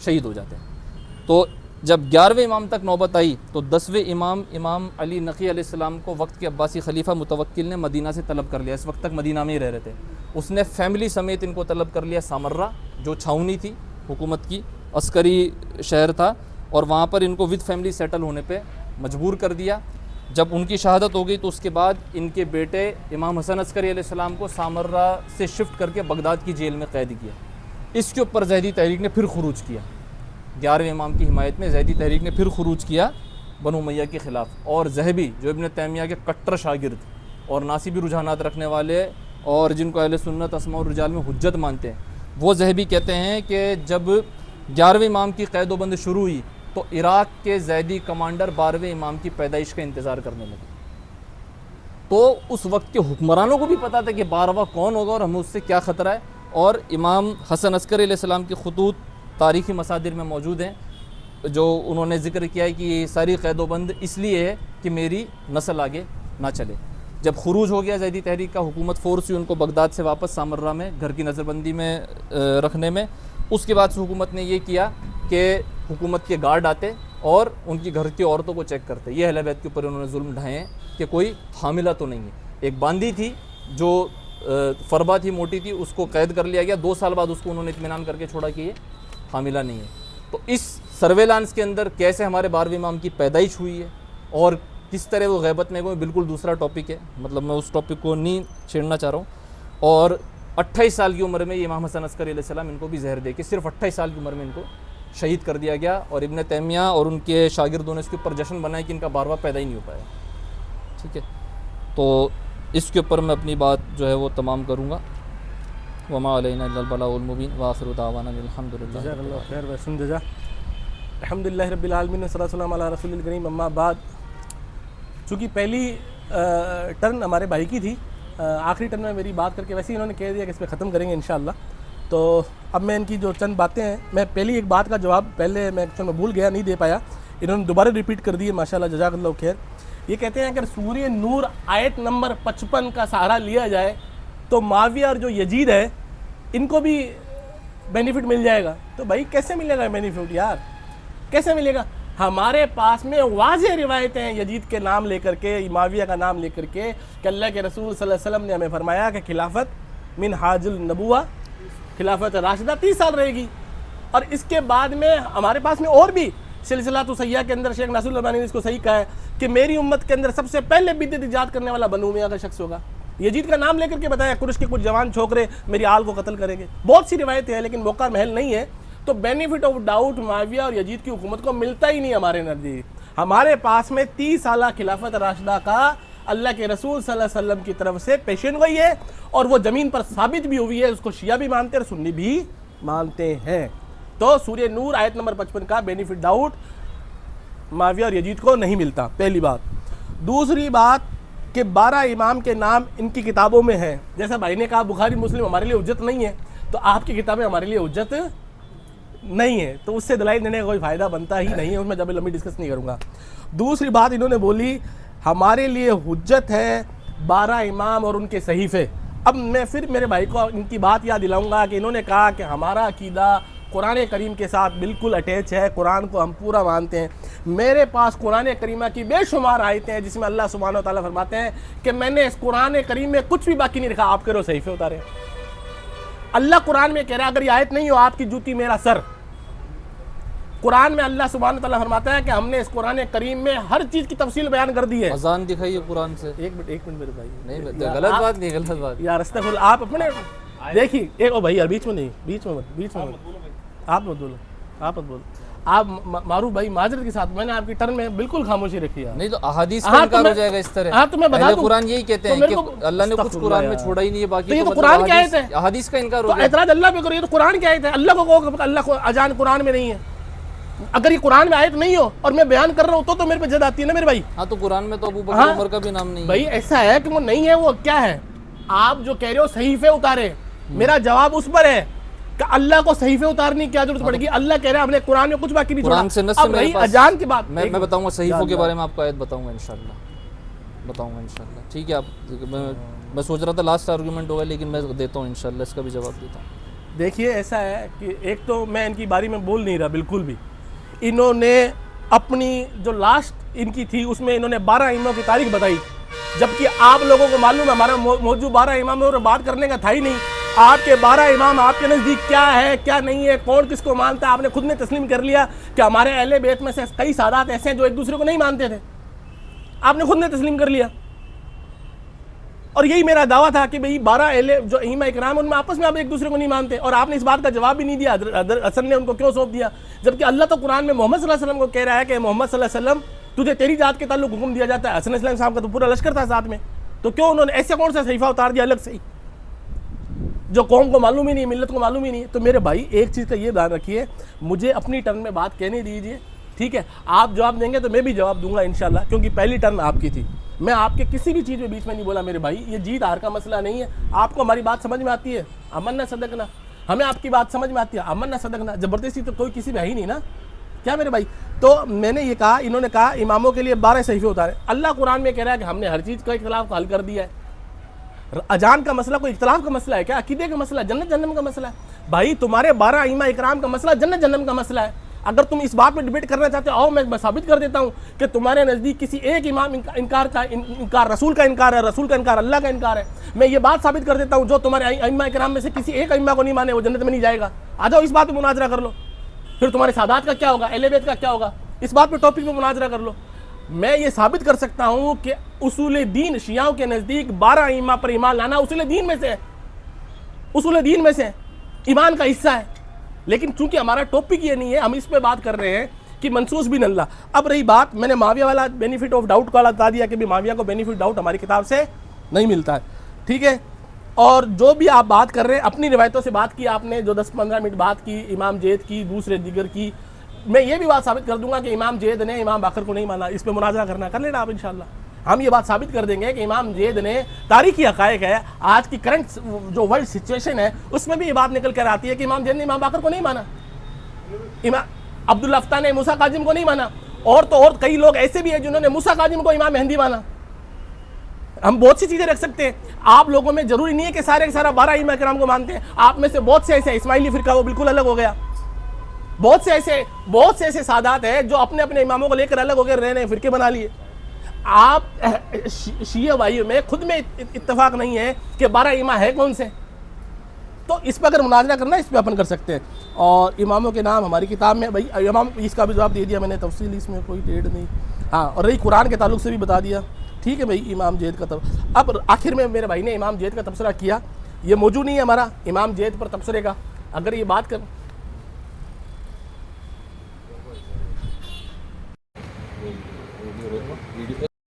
شہید ہو جاتے ہیں. تو جب 11ویں امام تک نوبت آئی تو 10ویں امام علی نقی علیہ السلام کو وقت کے عباسی خلیفہ متوکل نے مدینہ سے طلب کر لیا. اس وقت تک مدینہ میں ہی رہ رہے تھے. اس نے فیملی سمیت ان کو طلب کر لیا سامرہ, جو چھاؤنی تھی حکومت کی, عسکری شہر تھا, اور وہاں پر ان کو ود فیملی سیٹل ہونے پہ مجبور کر دیا. جب ان کی شہادت ہو گئی تو اس کے بعد ان کے بیٹے امام حسن عسکری علیہ السلام کو سامرہ سے شفٹ کر کے بغداد کی جیل میں قید کیا. اس کے اوپر زیدی تحریک نے پھر خروج کیا, 11ویں امام کی حمایت میں زیدی تحریک نے پھر خروج کیا بنو امیہ کے خلاف. اور ذہبی جو ابن تیمیہ کے کٹر شاگرد اور ناسبی رجحانات رکھنے والے اور جن کو اہل سنت اسماء الرجال میں حجت مانتے ہیں, وہ ذہبی کہتے ہیں کہ جب 11ویں امام کی قید و بند شروع ہوئی تو عراق کے زیدی کمانڈر 12ویں امام کی پیدائش کا انتظار کرنے لگے. تو اس وقت کے حکمرانوں کو بھی پتہ تھا کہ 12واں کون ہوگا اور ہمیں اس سے کیا خطرہ ہے. اور امام حسن عسکری علیہ السلام کی خطوط تاریخی مصادر میں موجود ہیں جو انہوں نے ذکر کیا ہے کہ یہ ساری قید و بند اس لیے ہے کہ میری نسل آگے نہ چلے. جب خروج ہو گیا زیدی تحریک کا, حکومت فورس ہوئی ان کو بغداد سے واپس سامرہ میں گھر کی نظر بندی میں رکھنے میں. اس کے بعد سے حکومت نے یہ کیا کہ حکومت کے گارڈ آتے اور ان کی گھر کی عورتوں کو چیک کرتے. یہ اہل بیت کے اوپر انہوں نے ظلم ڈھائے ہیں کہ کوئی حاملہ تو نہیں ہے. ایک باندی تھی جو فربا تھی, موٹی تھی, اس کو قید کر لیا گیا. 2 سال بعد اس کو انہوں نے اطمینان کر کے چھوڑا کہ یہ حاملہ نہیں ہے. تو اس سرویلانس کے اندر کیسے ہمارے 12ویں امام کی پیدائش ہوئی ہے اور کس طرح وہ غیبت میں گئے, بالکل دوسرا ٹاپک ہے, مطلب میں اس ٹاپک کو نہیں چھیڑنا چاہ رہا ہوں. اور 28 سال کی عمر میں یہ امام حسن عسکری علیہ السلام ان کو بھی زہر دے کے صرف 28 سال کی عمر میں ان کو شہید کر دیا گیا. اور ابن تیمیہ اور ان کے شاگردوں نے اس کے اوپر جشن بنایا کہ ان کا 12واں پیدا ہی نہیں ہو پایا. ٹھیک ہے, تو اس کے اوپر میں اپنی بات جو ہے وہ تمام کروں گا. وما علینا الا البلاغ المبین وآخر دعوانا الحمدللہ. جزاک اللہ خیر و احسن جزا. الحمدللہ رب العالمین صلی اللہ علیہ علی رسول الکریم. اما بعد, چونکہ پہلی ٹرن ہمارے بھائی کی تھی, آخری ٹرن میں میری بات کر کے ویسے ہی انہوں نے کہہ دیا کہ اس پہ ختم کریں گے انشاءاللہ. تو اب میں ان کی جو چند باتیں ہیں, میں پہلی ایک بات کا جواب پہلے میں بھول گیا, نہیں دے پایا, انہوں نے دوبارہ ریپیٹ کر دی ہے ماشاءاللہ, جزاک اللہ خیر. یہ کہتے ہیں اگر سورہ نور آیت نمبر 55 کا سہارا لیا جائے تو معاویہ اور جو یزید ہے ان کو بھی بینیفٹ مل جائے گا. تو بھائی کیسے ملے گا بینیفٹ یار؟ کیسے ملے گا؟ ہمارے پاس میں واضح روایتیں ہیں یزید کے نام لے کر کے، معاویہ کا نام لے کر کے، کہ اللہ کے رسول صلی اللہ علیہ وسلم نے ہمیں فرمایا کہ خلافت من حاج النبوہ، خلافت راشدہ 30 سال رہے گی. اور اس کے بعد میں ہمارے پاس میں اور بھی سلسلہ تو سیاح کے اندر شیخ ناصر الالبانی نے اس کو صحیح کہا ہے کہ میری امت کے اندر سب سے پہلے بدعت ایجاد کرنے والا بنو امیہ کا شخص ہوگا. یزید کا نام لے کر کے بتایا قریش کے کچھ جوان چھوکرے میری آل کو قتل کریں گے. بہت سی روایتیں ہیں لیکن موقع محل نہیں ہے. تو بینیفٹ آف ڈاؤٹ معاویہ اور یزید کی حکومت کو ملتا ہی نہیں ہمارے نزدیک. ہمارے پاس میں 30 سالہ خلافت راشدہ کا اللہ کے رسول صلی اللہ علیہ وسلم کی طرف سے پیشن گوئی ہے اور وہ زمین پر ثابت بھی ہوئی ہے. اس کو شیعہ بھی مانتے ہیں اور سنی بھی مانتے ہیں. تو سورہ نور آیت نمبر 55 کا بینیفٹ ڈاؤٹ معاویہ اور یزید کو نہیں ملتا، پہلی بات. دوسری بات کہ 12 امام کے نام ان کی کتابوں میں ہیں. جیسا بھائی نے کہا بخاری مسلم ہمارے لیے حجت نہیں ہے، تو آپ کی کتابیں ہمارے لیے حجت نہیں ہے، تو اس سے دلائل دینے کا کوئی فائدہ بنتا ہی نہیں ہے. اس میں جب لمبی ڈسکس نہیں کروں گا. دوسری بات انہوں نے بولی ہمارے لیے حجت ہے 12 امام اور ان کے صحیفے. اب میں پھر میرے بھائی کو ان کی بات یاد دلاؤں گا کہ انہوں نے کہا کہ ہمارا عقیدہ قرآن کریم کے ساتھ بالکل اٹیچ ہے، قرآن کو ہم پورا مانتے ہیں. میرے پاس قرآن کریمہ کی بے شمار آیتیں ہیں جس میں اللہ سبحانہ و تعالیٰ فرماتے ہیں کہ میں نے اس قرآن کریم میں کچھ بھی باقی نہیں رکھا، آپ کرو صحیفے اتارے. اللہ قرآن میں کہہ رہا ہے اگر یہ آیت نہیں ہو آپ کی جوتی میرا سر. قرآن میں اللہ سبحانہ و تعالیٰ فرماتا ہے کہ ہم نے اس قرآن کریم میں ہر چیز کی تفصیل بیان کر دی ہے. اذان دکھائیے قرآن سے. ایک منٹ میرے بھائی، نہیں غلط بات نہیں، غلط بات یار استغفر. آپ اپنے دیکھیے ایک بھائی یار بیچ میں نہیں، بیچ میں آپ مت بولو. آپ معروف بھائی معذرت کے ساتھ میں نے آپ کی ٹرن میں بالکل خاموشی رکھی ہے. نہیں تو احادیث کا انکار ہو جائے گا اس طرح. ہاں تو میں بتا دوں قرآن یہی کہتے ہیں کہ اللہ نے کچھ قرآن میں چھوڑا ہی نہیں ہے، باقی یہ تو قرآن کی آیت ہے. احادیث کا انکار ہو تو گیا. اعتراض اللہ پہ کرو، یہ تو قرآن کی آیت ہے. اللہ کو کہو کہ اللہ کو اذان قرآن میں نہیں ہے. اگر یہ قرآن میں آیت نہیں ہو اور میں بیان کر رہا ہوں تو میرے پہ جد آتی ہے نا میرے بھائی. ہاں تو قرآن میں تو ابو بکر عمر کا بھی نام نہیں ہے. بھائی ایسا ہے کہ وہ نہیں ہے، وہ کیا ہے آپ جو کہہ رہے ہو صحیفے اتارے. میرا جواب اس پر ہے کہ اللہ کو صحیفے اتارنے کی کیا ضرورت پڑے گی؟ اللہ کہہ رہا ہے ہم نے قرآن میں کچھ باقی نہیں چھوڑا. قرآن سے نص میرے پاس اذان کی بات میں بتاؤں گا، صحیفوں کے بارے میں آپ کو آیت بتاؤں گا انشاءاللہ. ٹھیک ہے. آپ میں سوچ رہا تھا لاسٹ آرگومنٹ ہوگا لیکن میں دیتا ہوں انشاءاللہ، اس کا بھی جواب دیتا ہوں. دیکھیے ایسا ہے کہ ایک تو میں ان کی باری میں بول نہیں رہا بالکل بھی. انہوں نے اپنی جو لاسٹ ان کی تھی اس میں انہوں نے 12 اماموں کی تاریخ بتائی، جبکہ آپ لوگوں کو معلوم ہے ہمارا موضوع 12 امام اور بات کرنے کا تھا ہی نہیں. آپ کے 12 امام آپ کے نزدیک کیا ہے کیا نہیں ہے، کون کس کو مانتا ہے، آپ نے خود نے تسلیم کر لیا کہ ہمارے اہل بیت میں سے کئی سادات ایسے ہیں جو ایک دوسرے کو نہیں مانتے تھے. آپ نے خود نے تسلیم کر لیا. اور یہی میرا دعویٰ تھا کہ بھئی 12 اہل جو ائمہ اکرام ان میں آپس میں آپ ایک دوسرے کو نہیں مانتے، اور آپ نے اس بات کا جواب بھی نہیں دیا. حسن نے ان کو کیوں سونپ دیا؟ جبکہ اللہ تو قرآن میں محمد صلی اللہ علیہ وسلم کو کہہ رہا ہے کہ محمد صلی اللہ علیہ وسلم تجھے تیری ذات کے تعلق حکم دیا جاتا ہے. حسن علیہ السلام کا تو پورا لشکر تھا ساتھ میں، تو کیوں انہوں نے ایسے کون سا صحیفہ اتار دیا الگ سے ہی جو قوم کو معلوم ہی نہیں، ملت کو معلوم ہی نہیں؟ تو میرے بھائی ایک چیز کا یہ دھیان رکھیے، مجھے اپنی ٹرن میں بات کہنے دیجیے، ٹھیک ہے؟ آپ جواب دیں گے تو میں بھی جواب دوں گا انشاءاللہ، کیونکہ پہلی ٹرن آپ کی تھی. میں آپ کے کسی بھی چیز میں بیچ میں نہیں بولا میرے بھائی. یہ جیت ہار کا مسئلہ نہیں ہے. آپ کو ہماری بات سمجھ میں آتی ہے، امن صدقنا. ہمیں آپ کی بات سمجھ میں آتی ہے، امن صدقنا. زبردستی تو کوئی کسی میں ہے ہی نہیں نا، کیا میرے بھائی؟ تو میں نے یہ کہا، انہوں نے کہا اماموں کے لیے 12 صحیفے اتارے. اللہ قرآن میں کہہ رہا ہے کہ ہم نے ہر چیز کا اختلاف حل کر دیا ہے. اذان کا مسئلہ کوئی اختلاف کا مسئلہ ہے کیا؟ عقیدے کا مسئلہ، جنت جہنم کا مسئلہ ہے. بھائی تمہارے 12 ائمہ اکرام کا مسئلہ جنت جہنم کا مسئلہ ہے. اگر تم اس بات پہ ڈیبیٹ کرنا چاہتے ہو، میں ثابت کر دیتا ہوں کہ تمہارے نزدیک کسی ایک امام انکار رسول کا انکار ہے، رسول کا انکار اللہ کا انکار ہے. میں یہ بات ثابت کر دیتا ہوں جو تمہارے ائمہ اکرام میں سے کسی ایک ائمہ کو نہیں مانے وہ جنت میں نہیں جائے گا. آ جاؤ اس بات پہ مناظرہ کر لو. پھر تمہارے سادات کا کیا ہوگا، اہل بیت کا کیا ہوگا، اس بات پہ ٹاپک پہ مناظرہ کر لو. میں یہ ثابت کر سکتا ہوں کہ اصول دین شیعوں کے نزدیک 12 ائمہ پر ایمان لانا اصول دین میں سے ہے، اصول دین میں سے ایمان کا حصہ ہے. لیکن چونکہ ہمارا ٹاپک یہ نہیں ہے، ہم اس پہ بات کر رہے ہیں کہ منصوص بن اللہ. اب رہی بات، میں نے معاویہ والا بینیفٹ آف ڈاؤٹ کا بتا دیا کہ بھی معاویہ کو بینیفٹ ڈاؤٹ ہماری کتاب سے نہیں ملتا ہے، ٹھیک ہے. اور جو بھی آپ بات کر رہے ہیں اپنی روایتوں سے بات کی آپ نے، جو 10-15 منٹ بات کی امام زید کی، دوسرے دیگر کی، میں یہ بھی بات ثابت کر دوں گا کہ امام زید نے امام باقر کو نہیں مانا. اس پہ مناظرہ کرنا کر لینا آپ انشاءاللہ. ہم یہ بات ثابت کر دیں گے کہ امام زید نے، تاریخی حقائق ہے، آج کی کرنٹ جو ورلڈ سچویشن ہے اس میں بھی یہ بات نکل کر آتی ہے کہ امام زید نے امام باقر کو نہیں مانا، امام عبداللہ افتاح نے موسیٰ کاظم کو نہیں مانا، اور تو اور کئی لوگ ایسے بھی ہیں جنہوں نے موسیٰ کاظم کو امام مہدی مانا. ہم بہت سی چیزیں رکھ سکتے ہیں. آپ لوگوں میں ضروری نہیں ہے کہ سارے کے سارا 12 ائمہ کرام کو مانتے ہیں. آپ میں سے بہت سے ایسے اسماعیلی فرقہ وہ بالکل الگ ہو گیا. بہت سے ایسے سادات ہیں جو اپنے اپنے اماموں کو لے کر الگ ہو کے رہنے فرقے بنا لیے. آپ شیعہ بھائیوں میں خود میں اتفاق نہیں ہے کہ 12 امام ہے کون سے. تو اس پہ اگر مناظرہ کرنا ہے اس پہ اپن کر سکتے ہیں. اور اماموں کے نام ہماری کتاب میں بھائی امام اس کا بھی جواب دے دیا میں نے تفصیلی, اس میں کوئی ڈیٹ نہیں. ہاں, اور رہی قرآن کے تعلق سے بھی بتا دیا. ٹھیک ہے بھائی, امام زید کا اب آخر میں میرے بھائی نے امام زید کا تبصرہ کیا, یہ موجود نہیں ہے ہمارا امام زید پر تبصرے کا. اگر یہ بات کر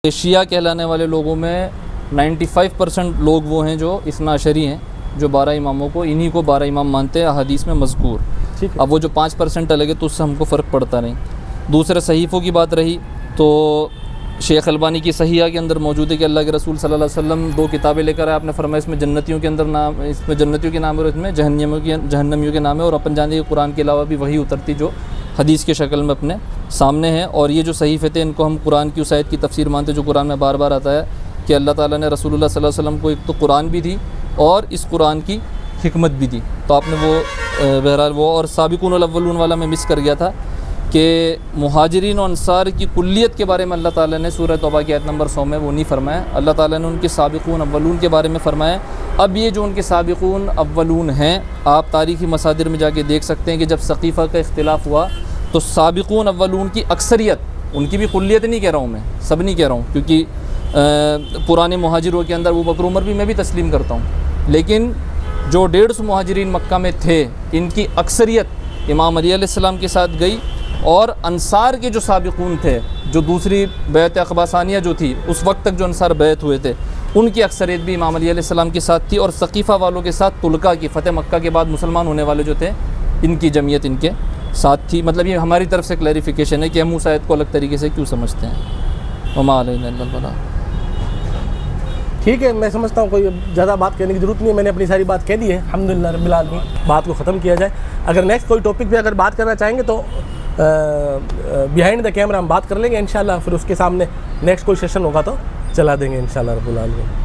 شیعہ کہلانے والے لوگوں میں 95% لوگ وہ ہیں جو اثنا عشری ہیں, جو 12 اماموں کو انہی کو 12 امام مانتے ہیں احادیث میں مذکور. ٹھیک ہے. اب وہ جو 5% الگ ہے تو اس سے ہم کو فرق پڑتا نہیں. دوسرے صحیفوں کی بات رہی تو شیخ البانی کی صحیحہ کے اندر موجود ہے کہ اللہ کے رسول صلی اللہ علیہ وسلم 2 کتابیں لے کر آئے. آپ نے فرمایا اس میں جنتیوں کے اندر نام, اس میں جنتیوں کے نام ہے اور اس میں جہنمیوں کے نام ہے, اور اپن جانتے ہیں کہ قرآن کے علاوہ بھی وہی اترتی جو حدیث کی شکل میں اپنے سامنے ہیں. اور یہ جو صحیفے تھے ان کو ہم قرآن کی اس آیت کی تفسیر مانتے ہیں جو قرآن میں بار بار آتا ہے کہ اللہ تعالیٰ نے رسول اللہ صلی اللہ علیہ وسلم کو ایک تو قرآن بھی دی اور اس قرآن کی حکمت بھی دی. تو آپ نے وہ بہرحال وہ اور سابقون الاولون والا میں مس کر گیا تھا کہ مہاجرین و انصار کی کلیت کے بارے میں اللہ تعالیٰ نے سورہ توبہ کی آیت نمبر 100 میں وہ نہیں فرمایا. اللہ تعالیٰ نے ان کے سابقون اولون کے بارے میں فرمایا. اب یہ جو ان کے سابقون اولون ہیں, آپ تاریخی مصادر میں جا کے دیکھ سکتے ہیں کہ جب ثقیفہ کا اختلاف ہوا تو سابقون اولون کی اکثریت, ان کی بھی کلیت نہیں کہہ رہا ہوں میں, سب نہیں کہہ رہا ہوں کیونکہ پرانے مہاجروں کے اندر وہ بکر عمر بھی میں بھی تسلیم کرتا ہوں, لیکن جو 150 مہاجرین مکہ میں تھے ان کی اکثریت امام علی علیہ السلام کے ساتھ گئی. اور انصار کے جو سابقون تھے, جو دوسری بیعت عقبہ ثانیہ جو تھی اس وقت تک جو انصار بیعت ہوئے تھے, ان کی اکثریت بھی امام علی علیہ السلام کے ساتھ تھی. اور ثقیفہ والوں کے ساتھ طلقہ کی فتح مکہ کے بعد مسلمان ہونے والے جو تھے ان کی جمعیت ان کے ساتھ تھی. مطلب یہ ہماری طرف سے کلیریفیکیشن ہے کہ ہم اس آیت کو الگ طریقے سے کیوں سمجھتے ہیں. وما علینا الا البلاغ. ٹھیک ہے, میں سمجھتا ہوں کوئی زیادہ بات کرنے کی ضرورت نہیں ہے, میں نے اپنی ساری بات کہہ دی ہے الحمدللہ رب العالمین. بات کو ختم کیا جائے. اگر نیکسٹ کوئی ٹاپک پہ اگر بات کرنا چاہیں گے تو بیہائنڈ دا کیمرہ ہم بات کر لیں گے انشاءاللہ, پھر اس کے سامنے نیکسٹ کوئی سیشن ہوگا تو چلا دیں گے انشاءاللہ رب العالمین.